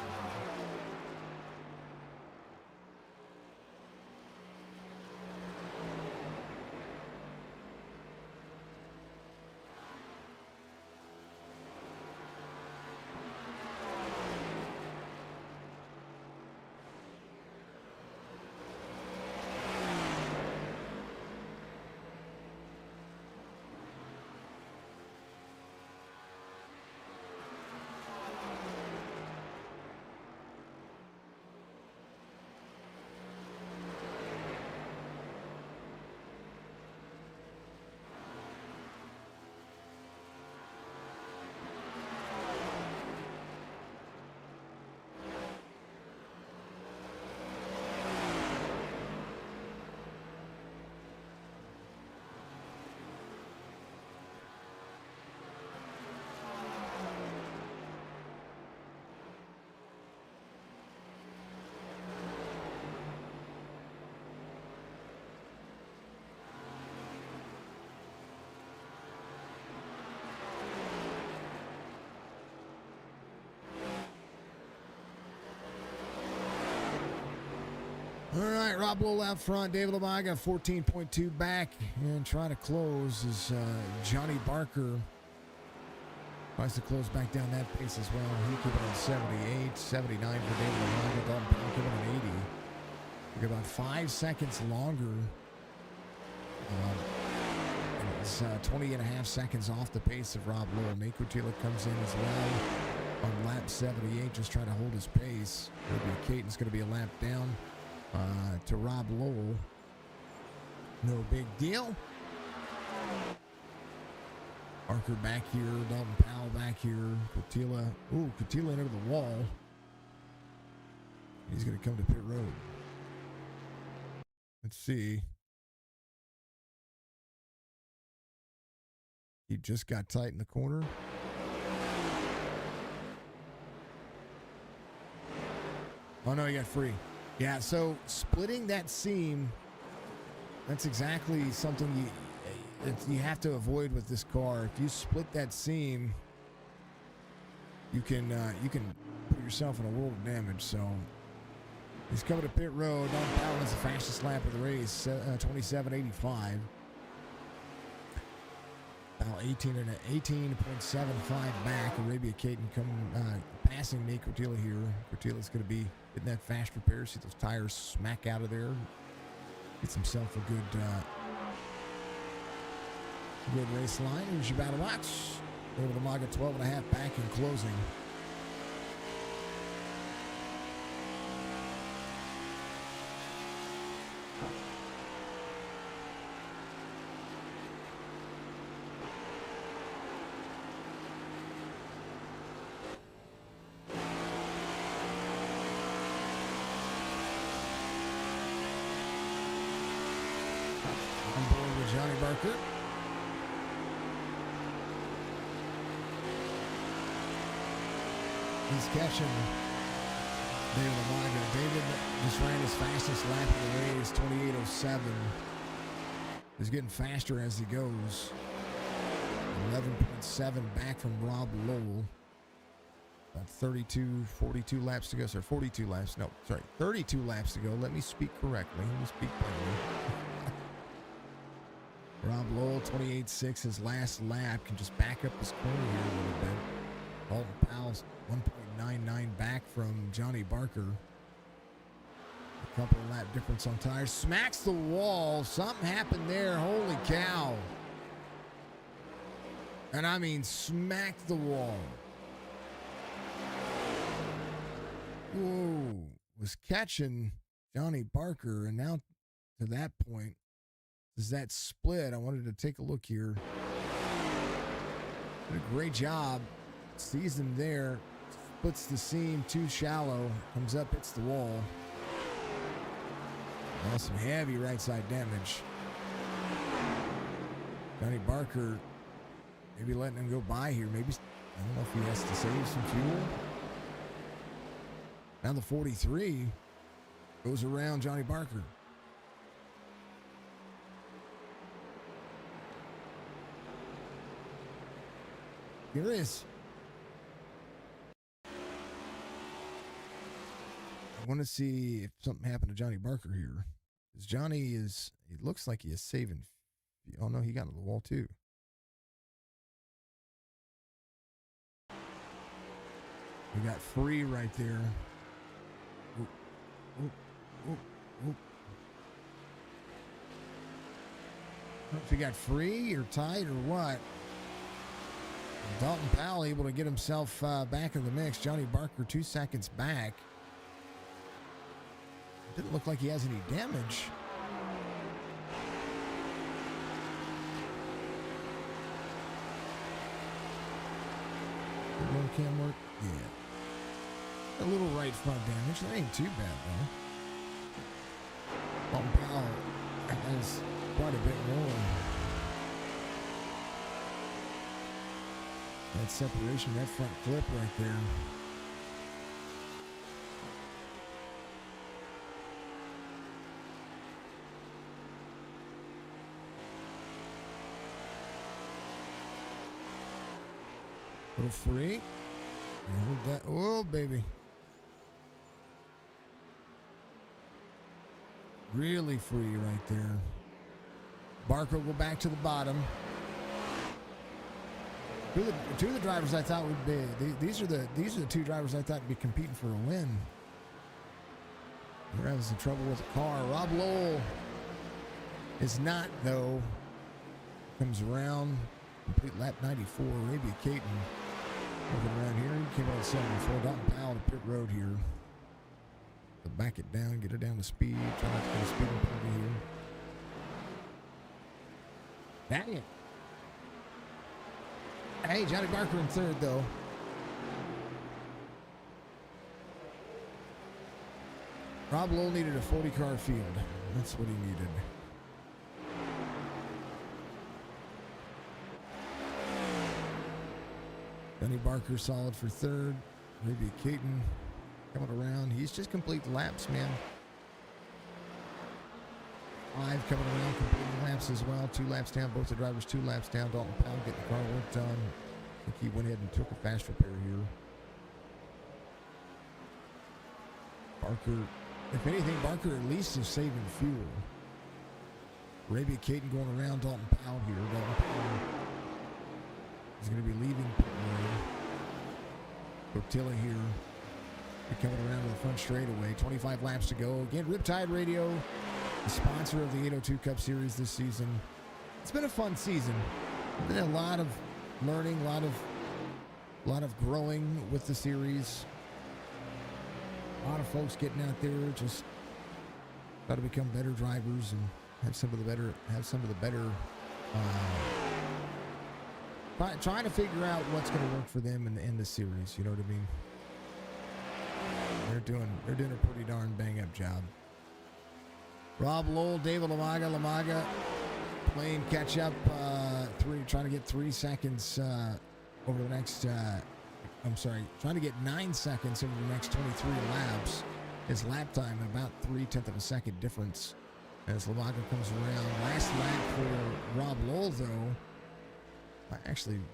All right, Rob Lowell out front. David Lamaga 14.2 back. And trying to close is Johnny Barker. Tries to close back down that pace as well. He kept it on 78, 79 for David Lamaga. Dalton Powell kept it on 80. Took about 5 seconds longer. It's 20.5 seconds off the pace of Rob Lowell. Nate Cotilla comes in as well on lap 78, just trying to hold his pace. Caton's going to be a lap down to Rob Lowell. No big deal. Barker back here, Dalton Powell back here, Cotilla. Ooh, Cotilla into the wall. He's going to come to pit road. Let's see. He just got tight in the corner. Oh, no, he got free. Yeah, so splitting that seam That's exactly something you have to avoid with this car. If you split that seam, you can put yourself in a world of damage. So he's coming to pit road. Don Powell is the fastest lap of the race, 27.85. Now 18.75 back. Arabia Caton passing Nate Cortila here. Cortila's going to be getting that fast repair. See those tires smack out of there. Gets himself a good race line. Here's your battle watch. Over the Maga 12.5 back in closing. On board with Johnny Barker. He's catching David Amaga. David just ran his fastest lap of the race, 28.07. He's getting faster as he goes. 11.7 back from Rob Lowell. About 42 laps to go. Sorry, 42 laps. No, sorry, 32 laps to go. Let me speak correctly. Let me speak plainly. Rob Lowell, 28.6, his last lap. Can just back up his corner here a little bit. Dalton Powell's 1.99 back from Johnny Barker. A couple of lap difference on tires. Smacks the wall. Something happened there. Holy cow. And I mean smacked the wall. Whoa. Was catching Johnny Barker, and now to that point, is that split? I wanted to take a look here. Did a great job. Sees him there. Splits the seam too shallow. Comes up, hits the wall. Well, some heavy right side damage. Johnny Barker maybe letting him go by here. Maybe, I don't know if he has to save some fuel. Now the 43 goes around Johnny Barker. Curious. I want to see if something happened to Johnny Barker here. Because Johnny is, it looks like he is saving. Oh no, he got on the wall too. We got free right there. Ooh, ooh, ooh, ooh. I don't know if he got free or tight or what. Dalton Powell able to get himself back in the mix. Johnny Barker 2 seconds back. Didn't look like he has any damage. The roll cam work? Yeah. A little right front damage. That ain't too bad though. Dalton Powell has quite a bit more. That separation, that front flip right there. Little free. Oh, baby. Really free right there. Barker will go back to the bottom. Two of the drivers I thought would be these are the two drivers I thought would be competing for a win. They're having some trouble with the car. Rob Lowell is not though. Comes around, complete lap 94. Arabia Caton looking around here. He came out 74. Dalton Powell to pit road here. To back it down, get it down to speed. Try not to get a speeding penalty here. Dang it. Hey, Johnny Barker in third, though. Rob Lowell needed a 40-car field. That's what he needed. Johnny Barker solid for third. Arabia Caton coming around. He's just complete laps, man. 5 coming around, completing laps as well. 2 laps down, both the drivers 2 laps down. Dalton Powell getting the car work done. I think he went ahead and took a fast repair here. Barker, if anything, Barker at least is saving fuel. Arabia Caden going around Dalton Powell here. Dalton Powell is going to be leaving pit road. Botilla here. They're coming around to the front straightaway. 25 laps to go. Again, Riptide Radio, the sponsor of the 802 Cup Series this season. It's been a fun season. Been a lot of learning, a lot of growing with the series. A lot of folks getting out there just try to become better drivers and have some of the better, trying to figure out what's going to work for them in the series. You know what I mean? They're doing a pretty darn bang up job. Rob Lowell, David Lamaga playing catch up, trying to get 3 seconds over the next. Trying to get 9 seconds over the next 23 laps. His lap time about 0.3 of a second difference as Lamaga comes around. Last lap for Rob Lowell, though. I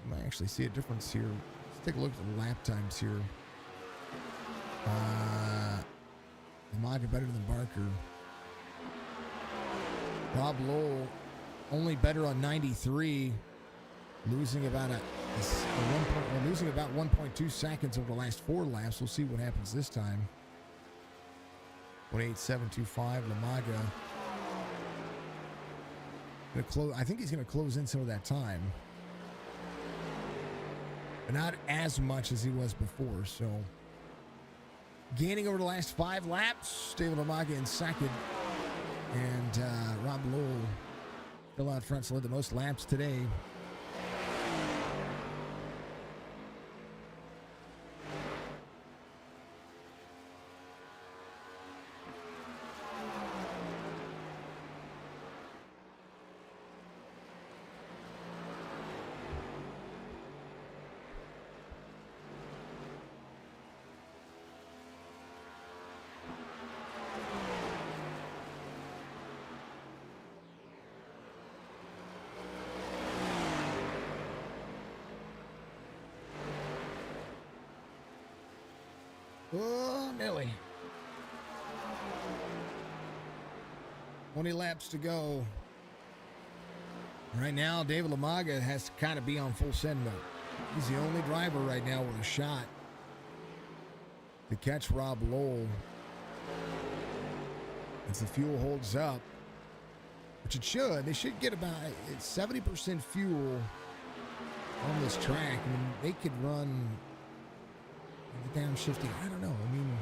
might actually see a difference here. Let's take a look at the lap times here. Lamaga better than Barker. Rob Lowell only better on 93, losing about losing about 1.2 seconds over the last 4 laps. We'll see what happens this time. 1.8725 Lamaga. I think he's going to close in some of that time, but not as much as he was before. So gaining over the last 5 laps, David Lamaga in second, and Rob Lowell still out front, so led the most laps today. Oh, Nelly. 20 laps to go. Right now, David Lamaga has to kind of be on full send mode. He's the only driver right now with a shot to catch Rob Lowell. As the fuel holds up, which it should. They should get about 70% fuel on this track. I mean, they could run the downshifting. I don't know. I mean,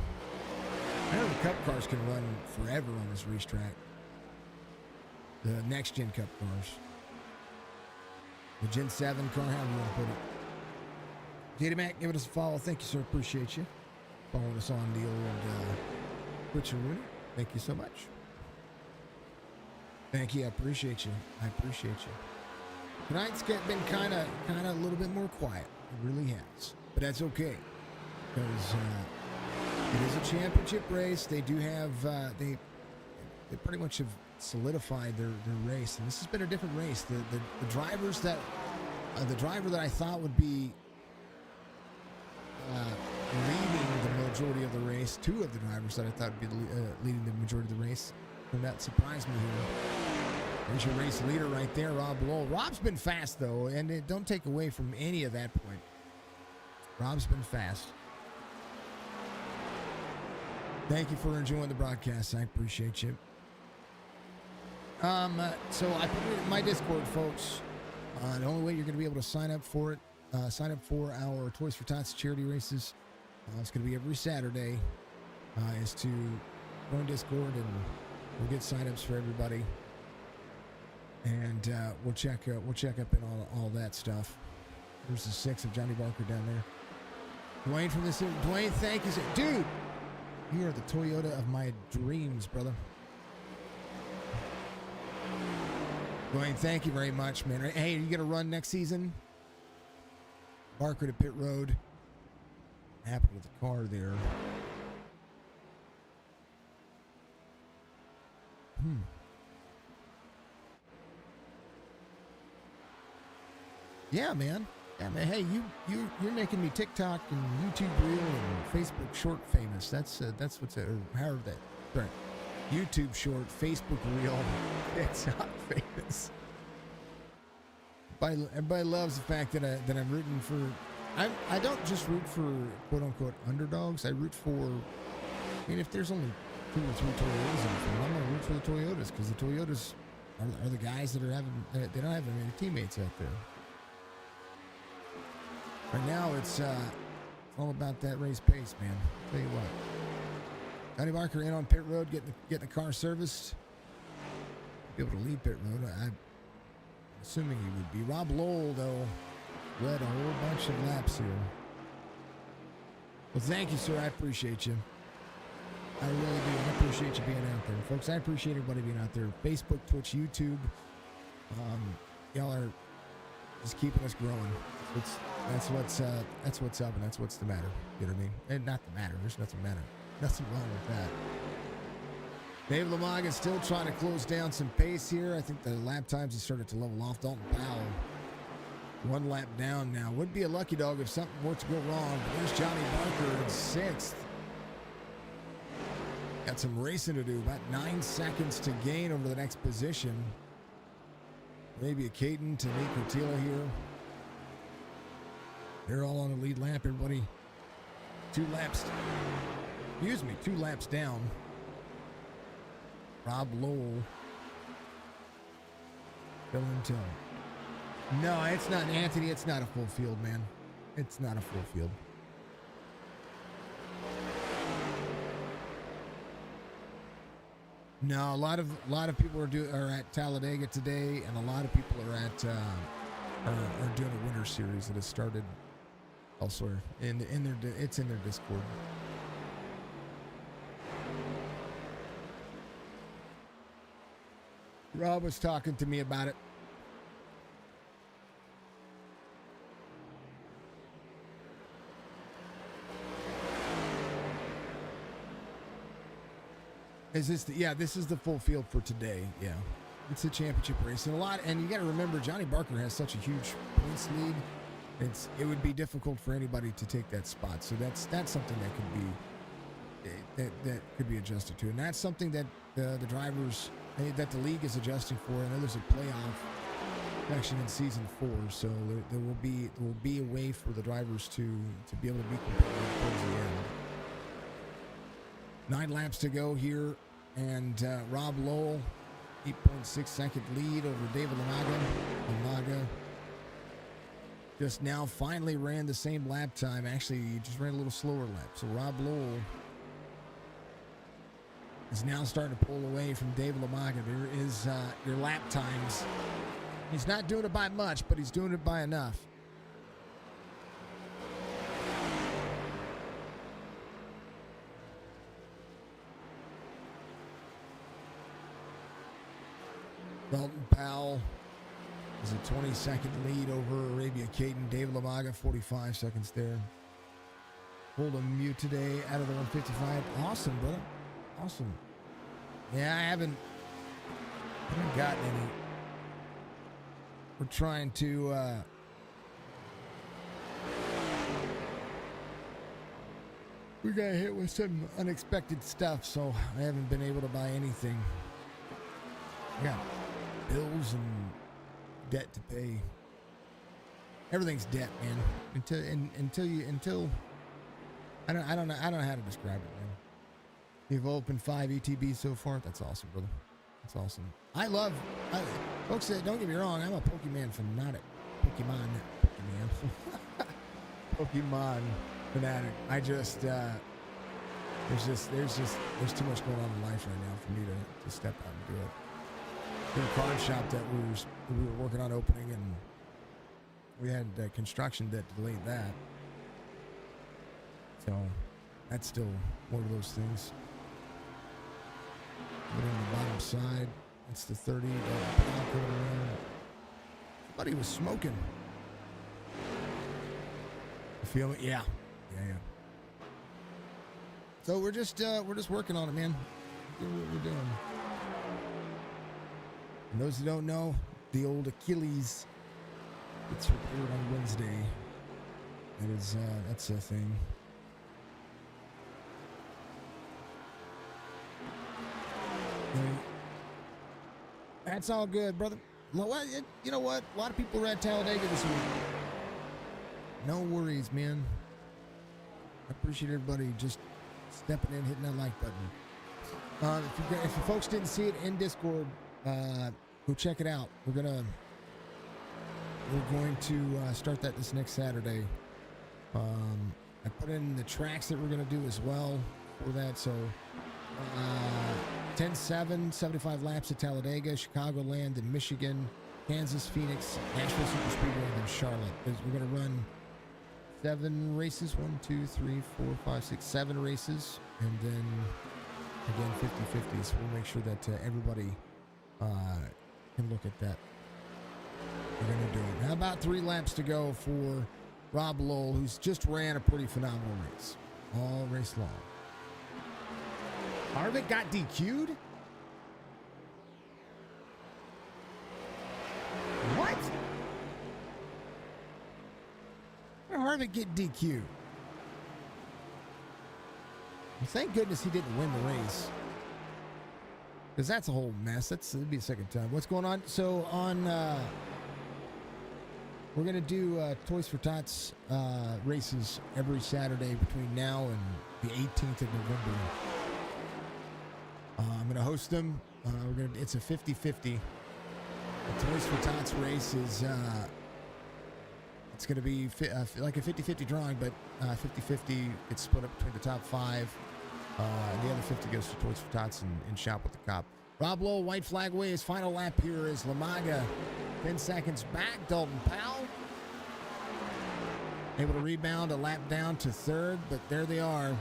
I know the Cup cars can run forever on this racetrack. The next gen Cup cars. The Gen 7 car, however you want to put it. JD Mac, give us a follow. Thank you, sir. Appreciate you following us on the old Twitch and Rooney. Thank you so much. Thank you. I appreciate you. Tonight's been kind of a little bit more quiet. It really has. But that's okay. Because it is a championship race. They do have, they pretty much have solidified their race. And this has been a different race. The drivers that, the driver that I thought would be leading the majority of the race, 2 of the drivers that I thought would be leading the majority of the race, and that surprised me here. There's your race leader right there, Rob Lowell. Rob's been fast, though, and don't take away from any of that point. Rob's been fast. Thank you for enjoying the broadcast. I appreciate you. So I put it in my Discord, folks. The only way you're going to be able to sign up for it, sign up for our Toys for Tots charity races. It's going to be every Saturday. Is to join Discord and we'll get signups for everybody, and we'll check up in all that stuff. There's the 6 of Johnny Barker down there. Dwayne from this. Dwayne, thank you, dude. You are the Toyota of my dreams, brother. Dwayne, thank you very much, man. Hey, are you going to run next season? Barker to pit road. What happened with the car there? Yeah, man. Yeah, man. Hey, you're making me TikTok and YouTube Reel and Facebook Short famous. That's what's however that right. YouTube Short, Facebook Reel, TikTok famous. Everybody loves the fact that I'm rooting for. I don't just root for quote unquote underdogs. I root for. I mean, if there's only 2 or 3 Toyotas in the field, I'm gonna root for the Toyotas because the Toyotas are the guys that are having. They don't have many teammates out there. Right now, it's all about that race pace, man. Tell you what. Johnny Barker in on pit road, getting the car serviced. Be able to leave pit road. I'm assuming he would be. Rob Lowell, though, led a whole bunch of laps here. Well, thank you, sir. I appreciate you. I really do. I appreciate you being out there. Folks, I appreciate everybody being out there. Facebook, Twitch, YouTube. Y'all are just keeping us growing. That's what's up, and that's what's the matter. You know what I mean? And not the matter. There's nothing matter. Nothing wrong with that. Dave Lamaga is still trying to close down some pace here. I think the lap times have started to level off. Dalton Powell, 1 lap down now. Would be a lucky dog if something were to go wrong. But there's Johnny Barker in 6th. Got some racing to do. About 9 seconds to gain over the next position. Maybe a Caden to Nick Rotila here. They're all on the lead lap. Everybody 2 laps down. Rob Lowell. Bill and Tim. No, it's not Anthony. It's not a full field, man. It's not a full field. No, a lot of people are at Talladega today, and a lot of people are at are doing a winter series that has started elsewhere. It's in their Discord. Rob was talking to me about it. This is the full field for today. Yeah, it's a championship race, and you got to remember Johnny Barker has such a huge points lead. It would be difficult for anybody to take that spot. So that's something that could be adjusted to, and that's something that the drivers that the league is adjusting for. I know there's a playoff section in season 4, so there will be a way for the drivers to be able to be competitive towards the end. 9 laps to go here, and Rob Lowell, 8.6 second lead over David Lamaga. Just now finally ran the same lap time. Actually, he just ran a little slower lap. So Rob Lowell is now starting to pull away from David Lamaga. There is your lap times. He's not doing it by much, but he's doing it by enough. Dalton Powell is a 20-second lead over Arabia Caden. Dave Lamaga, 45 seconds there. Pulled a mute today out of the 155. Awesome, brother. Awesome. Yeah, I haven't gotten any. We're trying to we got hit with some unexpected stuff, so I haven't been able to buy anything. Yeah. Bills and debt to pay. Everything's debt, man. Until I don't know how to describe it, man. You've opened 5 ETBs so far. That's awesome, brother. That's awesome. Folks, don't get me wrong. I'm a Pokemon fanatic. Pokemon fanatic. I just there's too much going on in life right now for me to step out and do it. In a card shop that we were working on opening, and we had construction that delayed that. So that's still one of those things. Put on the bottom side. That's the 30. Somebody was smoking. You feel me? Yeah. So we're just working on it, man. Doing what we're doing. And those who don't know, the old Achilles It's aired on Wednesday. That's a thing. That's all good, brother. You know what? A lot of people are at Talladega this week. No worries, man. I appreciate everybody just stepping in, hitting that like button. If you folks didn't see it in Discord, go check it out. We're going to start that this next Saturday. I put in the tracks that we're going to do as well for that. So 10-7, 75 laps at Talladega, Chicagoland in Michigan, Kansas, Phoenix, Nashville Super Speedway, and then Charlotte. We're going to run 7 races, 7 races, and then again 50-50. So we'll make sure that everybody can look at that. We're going to do it. How about 3 laps to go for Rob Lowell, who's just ran a pretty phenomenal race all race long. Harvick got DQ'd? What? Where did Harvick get DQ'd? Well, thank goodness he didn't win the race. Because that's a whole mess. It'll be the second time. What's going on? So we're going to do Toys for Tots races every Saturday between now and the 18th of November. I'm going to host them. It's a 50-50. The Toys for Tots race is it's going to be like a 50-50 drawing, but 50-50 it's split up between the top 5. And the other 50 goes to Toys for Tots and Shop with the Cop. Rob Lowell, white flag away. His final lap here is Lamaga. 10 seconds back. Dalton Powell able to rebound a lap down to 3rd, but there they are.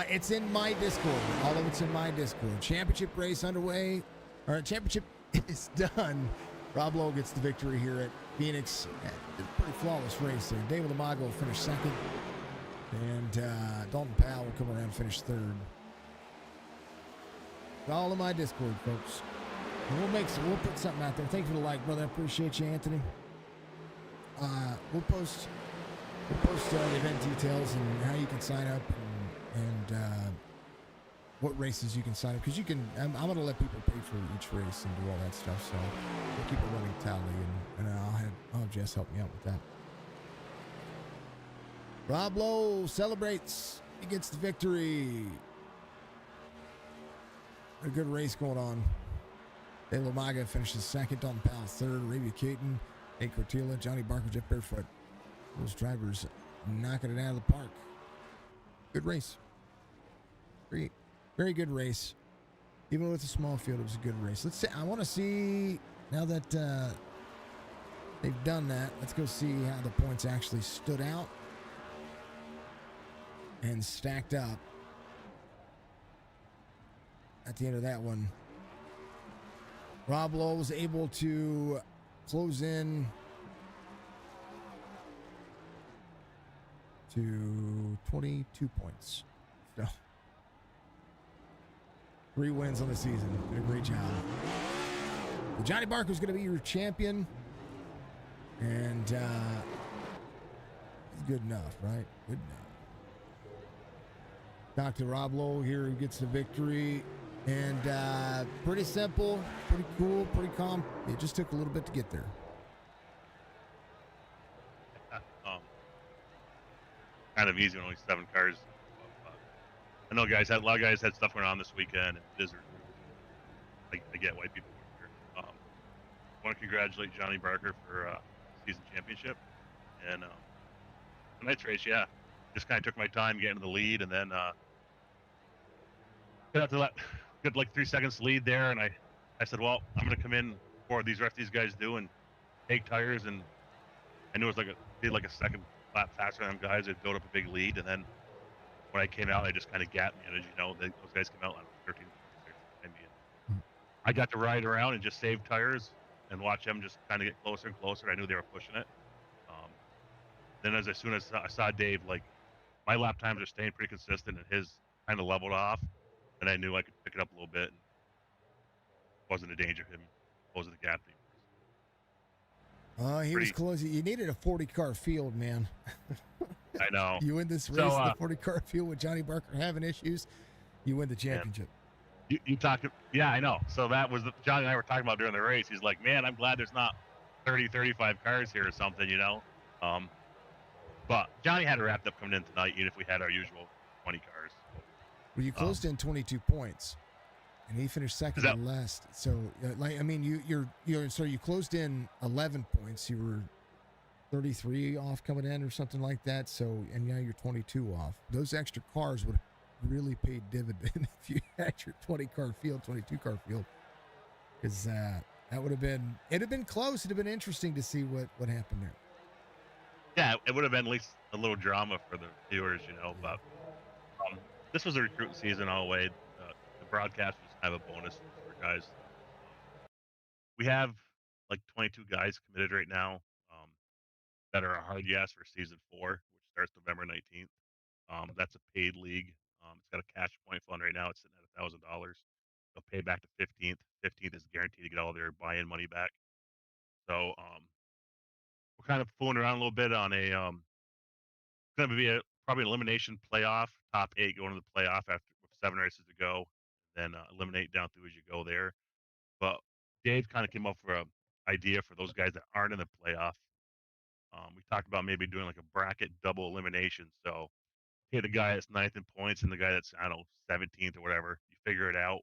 It's in my Discord. All of it's in my Discord. Championship race underway. Championship is done. Rob Lowell gets the victory here at Phoenix. It's a pretty flawless race there. David Lamago will finish 2nd. And Dalton Powell will come around and finish 3rd. It's all in my Discord, folks. And we'll put something out there. Thank you for the like, brother. I appreciate you, Anthony. We'll post event details and how you can sign up and what races you can sign up, because I'm going to let people pay for each race and do all that stuff, so we'll keep a running tally, and I'll have Jess help me out with that. Rob Lowe celebrates. He gets the victory. A good race going on. Dave Lamaga finishes 2nd, Dalton Powell 3rd, Arabia Caton, Nate Cortilla, Johnny Barker, Jeff Barefoot. Those drivers knocking it out of the park. Good race. Very, very good race. Even with a small field, it was a good race. I want to see, now that they've done that, let's go see how the points actually stood out and stacked up at the end of that one. Rob Lowe was able to close in to 22 points. So 3 wins on the season. Did a great job. But Johnny Barker is going to be your champion. And he's good enough, right? Good enough. Dr. Rob Lowe here who gets the victory. And pretty simple, pretty cool, pretty calm. It just took a little bit to get there. Kind of easy when only 7 cars. I know a lot of guys had stuff going on this weekend. I get why people were here. I want to congratulate Johnny Barker for season championship. And tonight's race, yeah, just kind of took my time getting to the lead, and then got like 3 seconds lead there, and I said, well, I'm going to come in before these guys do and take tires, and I knew it was like a second lap faster than them guys. They'd built up a big lead, and then when I came out, I just kind of gapped me. And as you know, those guys came out on 13, 16, and I got to ride around and just save tires and watch them just kind of get closer and closer. I knew they were pushing it. Then as soon as I saw Dave, like, my lap times are staying pretty consistent, and his kind of leveled off, and I knew I could pick it up a little bit. wasn't a danger of him closing the gap. He was Pretty, close. You needed a 40-car field, man. I know. You win this race So, in the 40-car field with Johnny Barker having issues, you win the championship. You talked, yeah, I know. So that was Johnny and I were talking about during the race. He's like, man, I'm glad there's not 30, 35 cars here or something, you know. But Johnny had it wrapped up coming in tonight, even if we had our usual 20 cars. Well, you closed in 22 points, and he finished second and last. So, so you closed in 11 points. You were 33 off coming in or something like that. So, and now you're 22 off. Those extra cars would have really paid dividend if you had your 20-car field, 22-car field, because that would have been, it'd have been close. It'd have been interesting to see what happened there. Yeah, it would have been at least a little drama for the viewers, you know. But this was a recruiting season all the way. The broadcast was kind of a bonus for guys. We have like 22 guys committed right now that are a hard yes for season 4, which starts November 19th. That's a paid league. It's got a cash point fund right now. It's sitting at $1,000. They'll pay back the 15th. 15th is guaranteed to get all their buy-in money back. So we're kind of fooling around a little bit on a going to be probably an elimination playoff, top 8 going to the playoff after with 7 races to go, then eliminate down through as you go there. But Dave kind of came up with an idea for those guys that aren't in the playoff. We talked about maybe doing like a bracket double elimination. So hey, the guy that's 9th in points and the guy that's, I don't know, 17th or whatever, you figure it out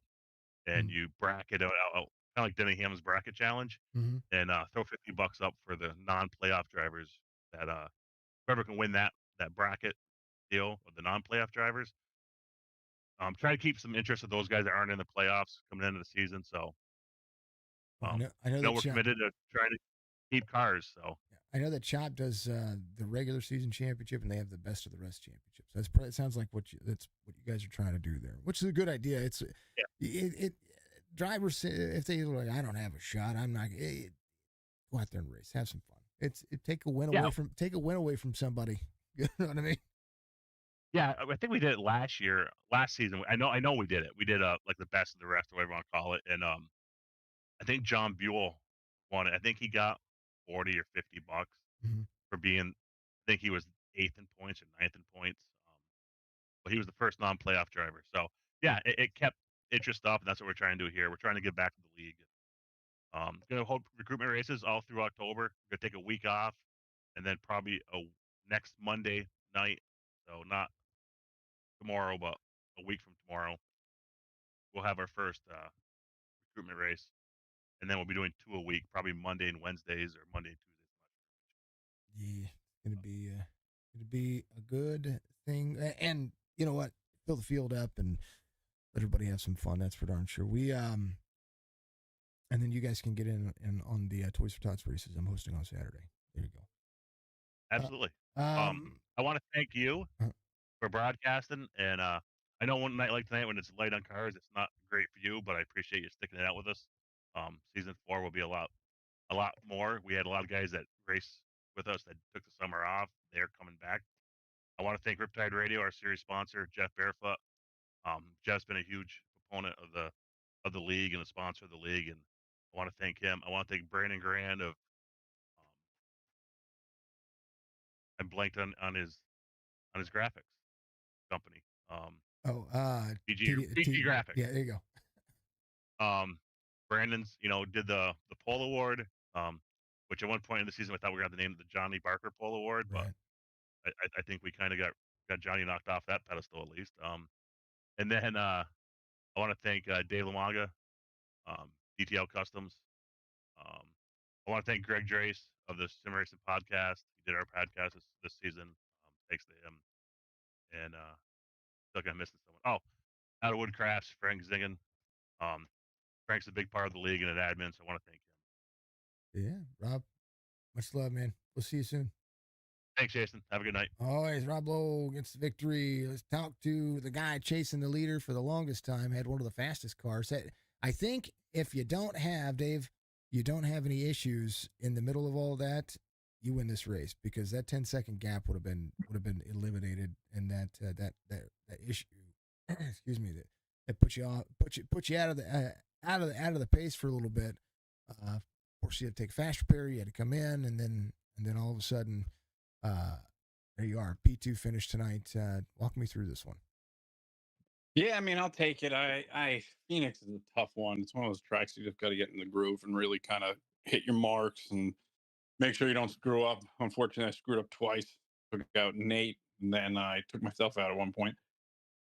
and you bracket it out, kind of like Denny Hamlin's bracket challenge, and throw $50 up for the non-playoff drivers that whoever can win that bracket deal with the non-playoff drivers. Try to keep some interest of those guys that aren't in the playoffs coming into the season. So I know we're committed to trying to keep cars. So I know that Chop does the regular season championship, and they have the best of the rest championships. That's probably, it sounds like that's what you guys are trying to do there, which is a good idea. It's drivers, if they like, I don't have a shot, I'm not. Go out there and race, have some fun. Take a win away from somebody. You know what I mean? Yeah, I think we did it last season. I know we did it. We did like the best of the rest, or whatever you want to call it. And I think John Buell won it. I think he got 40 or $50 for being. I think he was 8th in points or 9th in points. But he was the first non-playoff driver. So yeah, it kept interest up, and that's what we're trying to do here. We're trying to get back to the league. Going to hold recruitment races all through October. Going to take a week off, and then probably next Monday night. So not tomorrow, but a week from tomorrow, we'll have our first recruitment race, and then we'll be doing 2 a week, probably Monday and Wednesdays or Monday and Tuesdays. Yeah, it'll be a good thing. And you know what? Fill the field up and let everybody have some fun. That's for darn sure. We and then you guys can get in on the Toys for Tots races I'm hosting on Saturday. There you go. Absolutely. I want to thank you for broadcasting, and I know one night like tonight when it's light on cars, it's not great for you, but I appreciate you sticking it out with us. Season 4 will be a lot more. We had a lot of guys that race with us that took the summer off. They're coming back. I want to thank Riptide Radio, our series sponsor, Jeff Barefoot. Jeff's been a huge proponent of the league and a sponsor of the league, and I want to thank him. I want to thank Brandon Grand of I blanked on his graphics company. PG Graphics. Yeah, there you go. Brandon's, did the Pole Award, which at one point in the season I thought we were going to name it the Johnny Barker Pole Award, but I think we kind of got Johnny knocked off that pedestal at least. And then I want to thank Dave Lamaga, DTL Customs. I want to thank Greg Drace of the Sim Racing Podcast. He did our podcast this season. Thanks to him. And still got missing someone. Oh, Out of Woodcrafts, Frank Zingen. Frank's a big part of the league and an admin, so I want to thank him. Yeah, Rob, much love, man. We'll see you soon. Thanks, Jason. Have a good night. Always, Rob Lowell gets the victory. Let's talk to the guy chasing the leader for the longest time, had one of the fastest cars. I think if you don't have, Dave, you don't have any issues in the middle of all that, you win this race, because that 10-second gap would have been eliminated, and that issue, excuse me, that put you out of out of the pace for a little bit. Of course, you had to take fast repair. You had to come in, and then all of a sudden, there you are. P2 finish tonight. Walk me through this one. Yeah, I mean, I'll take it. I Phoenix is a tough one. It's one of those tracks you just got to get in the groove and really kind of hit your marks and make sure you don't screw up. Unfortunately, I screwed up twice. Took out Nate, and then I took myself out at one point.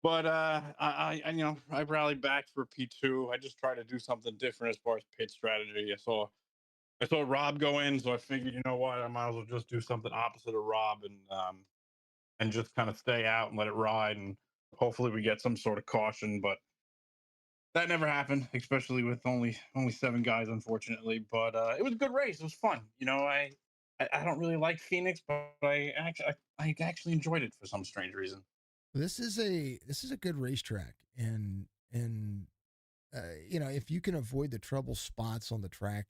But I rallied back for P2. I just tried to do something different as far as pit strategy. I saw Rob go in, so I figured, you know what, I might as well just do something opposite of Rob and just kind of stay out and let it ride, and hopefully we get some sort of caution. But that never happened, especially with only 7 guys, unfortunately. But it was a good race. It was fun. I don't really like Phoenix, but I actually enjoyed it for some strange reason. This is a good racetrack, and if you can avoid the trouble spots on the track,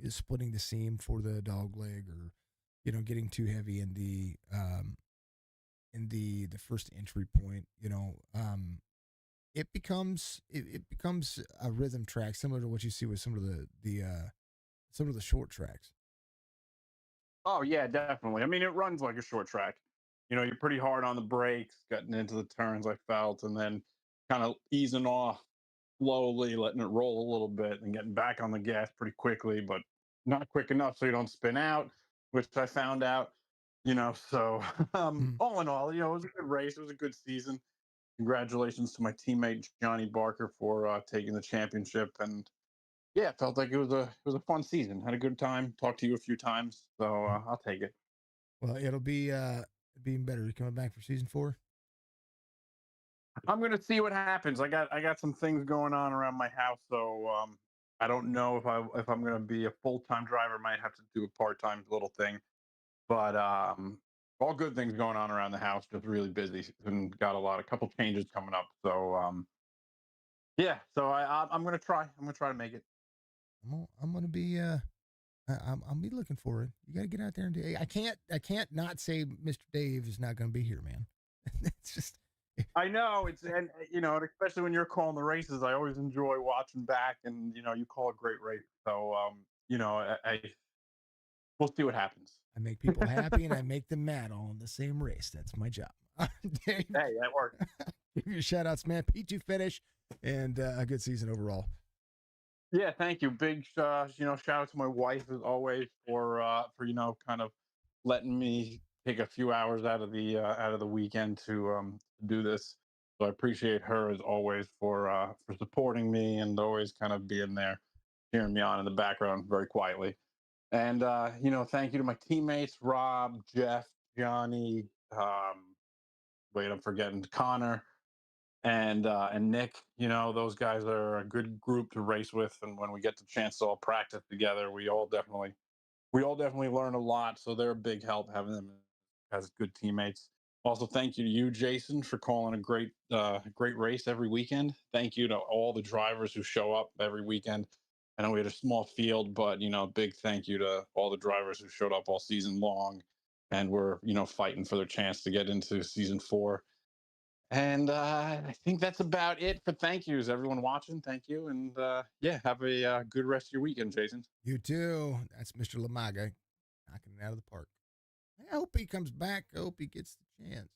splitting the seam for the dog leg, or getting too heavy in the first entry point, it becomes a rhythm track similar to what you see with some of the short tracks. Oh yeah, definitely. I mean, it runs like a short track. You're pretty hard on the brakes, getting into the turns, I felt, and then kind of easing off slowly, letting it roll a little bit, and getting back on the gas pretty quickly, but not quick enough so you don't spin out, which I found out. So Mm. all in all, it was a good race. It was a good season. Congratulations to my teammate Johnny Barker for taking the championship, and yeah, it felt like it was a fun season. Had a good time. Talked to you a few times, so I'll take it. Well, it'll be being better. You coming back for season 4? I'm gonna see what happens. I got some things going on around my house, so I don't know if I'm gonna be a full time driver. Might have to do a part time little thing, but all good things going on around the house. Just really busy and got a couple changes coming up. So yeah, so I'm gonna try. I'm gonna try to make it. I'm gonna be I'll be looking for it. You got to get out there and do. I can't not say Mr. Dave is not gonna be here, man. It's just I know it's and especially when you're calling the races, I always enjoy watching back, and you call a great race. So I we'll see what happens. I make people happy and I make them mad all in the same race. That's my job. Dave, Hey, that works. give your shout outs, man. P2 finish and a good season overall. Yeah, thank you. Big shout out to my wife as always for kind of letting me take a few hours out of the weekend to do this. So I appreciate her as always for supporting me and always kind of being there, cheering me on in the background very quietly. And thank you to my teammates, Rob, Jeff, Johnny, wait, I'm forgetting Connor and Nick. Those guys are a good group to race with, and when we get the chance to all practice together, we all definitely learn a lot. So they're a big help having them as good teammates. Also, thank you to you, Jason, for calling a great race every weekend. Thank you to all the drivers who show up every weekend. I know we had a small field, but big thank you to all the drivers who showed up all season long and were fighting for their chance to get into season 4. And I think that's about it for thank yous. Everyone watching, thank you. And yeah, have a good rest of your weekend, Jason. You too. That's Mr. Lamaga knocking it out of the park. I hope he comes back. I hope he gets the chance.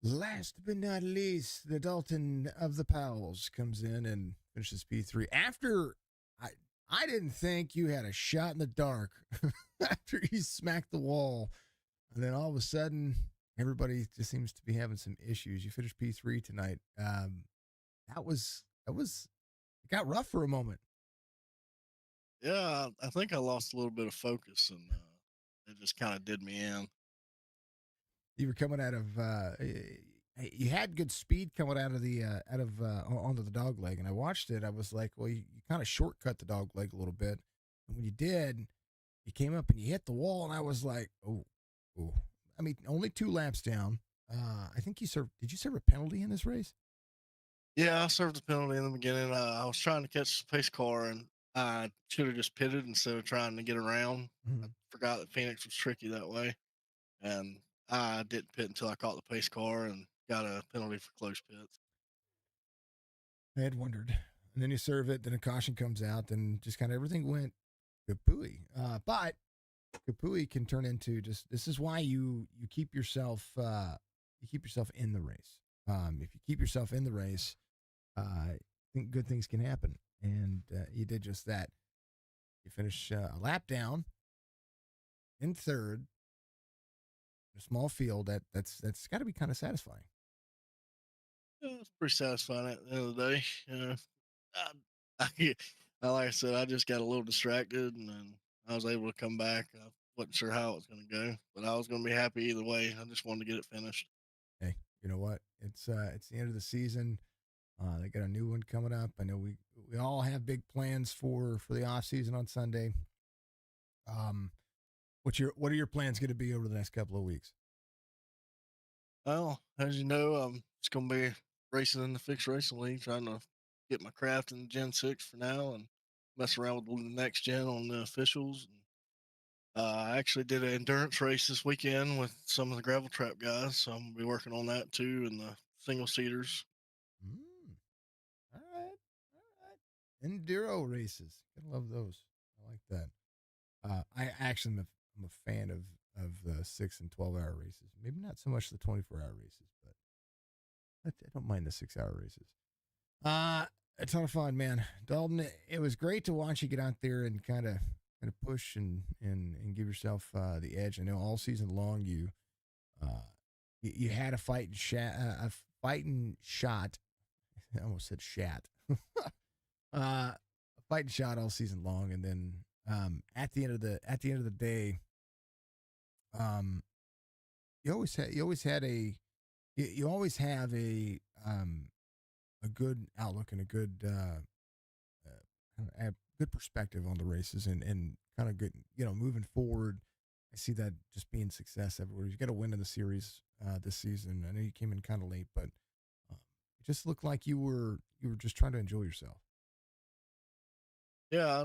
Last but not least, the Dalton of the Powells comes in and finishes P3 after I didn't think you had a shot in the dark after you smacked the wall. And then all of a sudden, everybody just seems to be having some issues. You finished P3 tonight. It got rough for a moment. Yeah, I think I lost a little bit of focus, and it just kind of did me in. You were coming out of, you had good speed coming onto the dog leg. And I watched it. I was like, well, you kind of shortcut the dog leg a little bit. And when you did, you came up and you hit the wall. And I was like, oh. I mean, only 2 laps down. I think did you serve a penalty in this race? Yeah, I served a penalty in the beginning. I was trying to catch the pace car, and I should have just pitted instead of trying to get around. I forgot that Phoenix was tricky that way, and I didn't pit until I caught the pace car and got a penalty for close pits. I had wondered. and then you serve it, then a caution comes out, then just kind of everything went kapooey. But kapooey can turn into just, this is why you keep yourself in the race. If you keep yourself in the race, I think good things can happen. And you did just that. You finish a lap down in third, a small field. That's got to be kind of satisfying. Yeah, it's pretty satisfying at the end of the day. I, like I said, I just got a little distracted, and then I was able to come back. I wasn't sure how it was going to go, but I was going to be happy either way. I just wanted to get it finished. Hey, you know what? It's the end of the season. They got a new one coming up. I know we all have big plans for the off season on Sunday. What are your plans going to be over the next couple of weeks? Well, as you know, I'm just going to be racing in the fixed racing league, trying to get my craft in Gen 6 for now and mess around with the next gen on the officials. I actually did an endurance race this weekend with some of the gravel trap guys, so I'm going to be working on that too, and the single seaters. All right. Enduro races. Gotta love those. I like that. I actually I'm a fan of the 6 and 12-hour races. Maybe not so much the 24-hour races, but I don't mind the 6-hour races. A ton of fun, man. Dalton, it was great to watch you get out there and kind of push and give yourself the edge. I know all season long you had a fighting shot. I almost said shat. A fighting shot all season long, and then at the end of the day, you always have a good outlook and a good perspective on the races and kind of good, moving forward. I see that just being success everywhere. You got to win in the series this season. I know you came in kind of late, but it just looked like you were just trying to enjoy yourself. Yeah,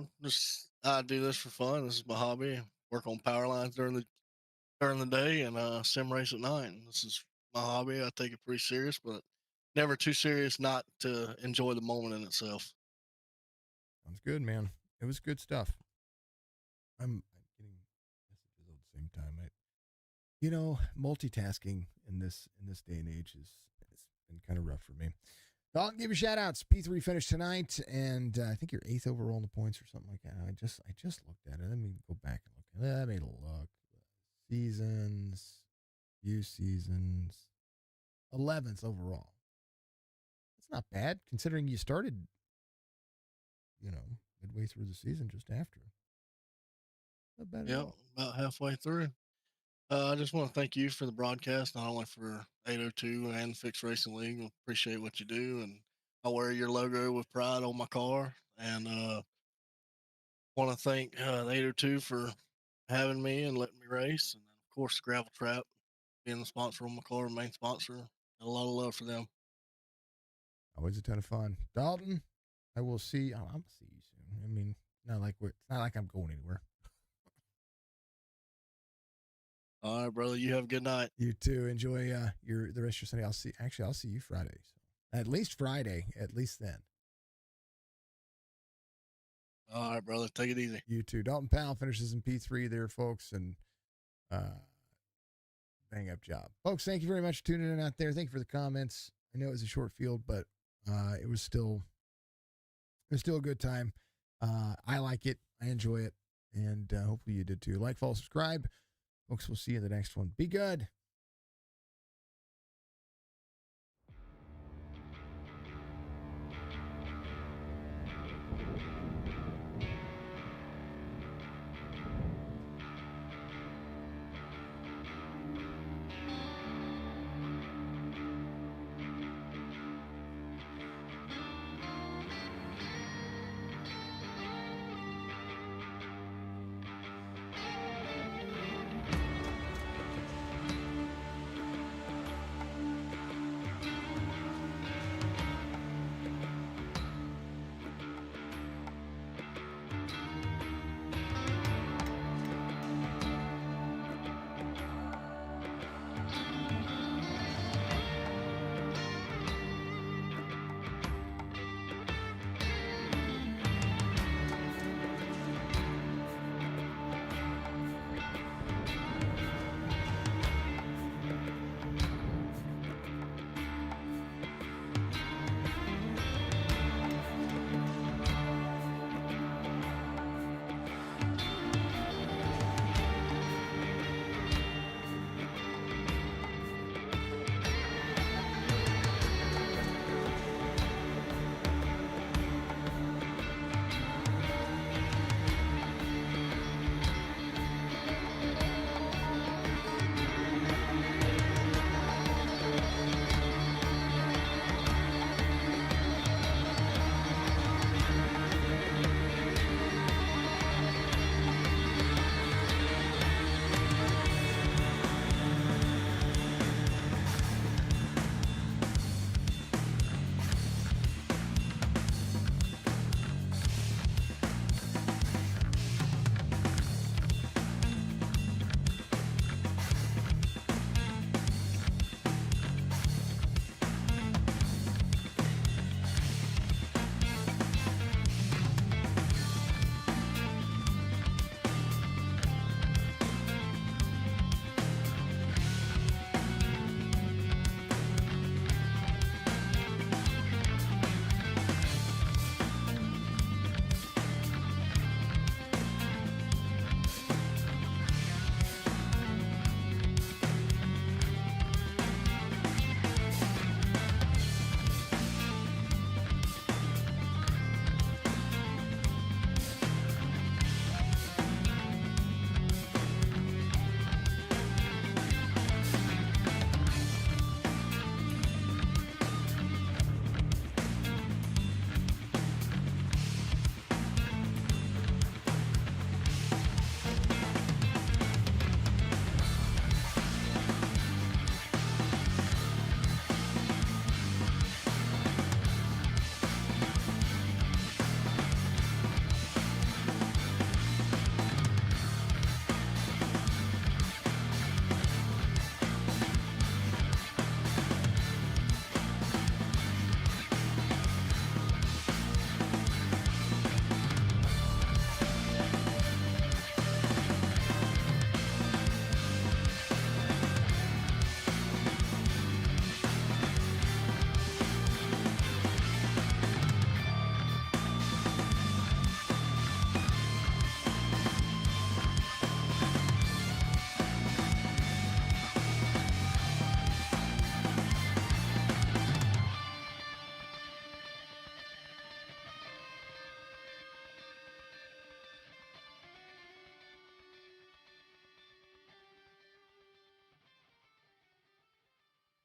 I do this for fun. This is my hobby. Work on power lines during the day and sim race at night. This is my hobby. I take it pretty serious, but never too serious not to enjoy the moment in itself. Sounds good, man. It was good stuff. I'm getting messages at the same time. Multitasking in this day and age it's been kind of rough for me. I'll give you shout outs. P3 finished tonight, and I think you're 8th overall in the points or something like that. I just looked at it. Let me go back and look at it. Let me look. Few seasons. 11th overall. That's not bad considering you started, midway through the season just after. Not bad at all. About halfway through. I just want to thank you for the broadcast, not only for 802 and Fixed Racing League. I appreciate what you do, and I wear your logo with pride on my car. And want to thank the 802 for having me and letting me race, and of course Gravel Trap being the sponsor on my car, main sponsor. A lot of love for them. Always a ton of fun. Dalton, I will see. I'll see you soon. I mean, it's not like I'm going anywhere. All right, brother. You have a good night. You too. Enjoy the rest of your Sunday. I'll see you Friday. So at least Friday. At least then. All right, brother. Take it easy. You too. Dalton Powell finishes in P3 there, folks, and bang up job. Folks, thank you very much for tuning in out there. Thank you for the comments. I know it was a short field, but it was still a good time. I like it. I enjoy it. And hopefully you did too. Like, follow, subscribe. Folks, we'll see you in the next one. Be good.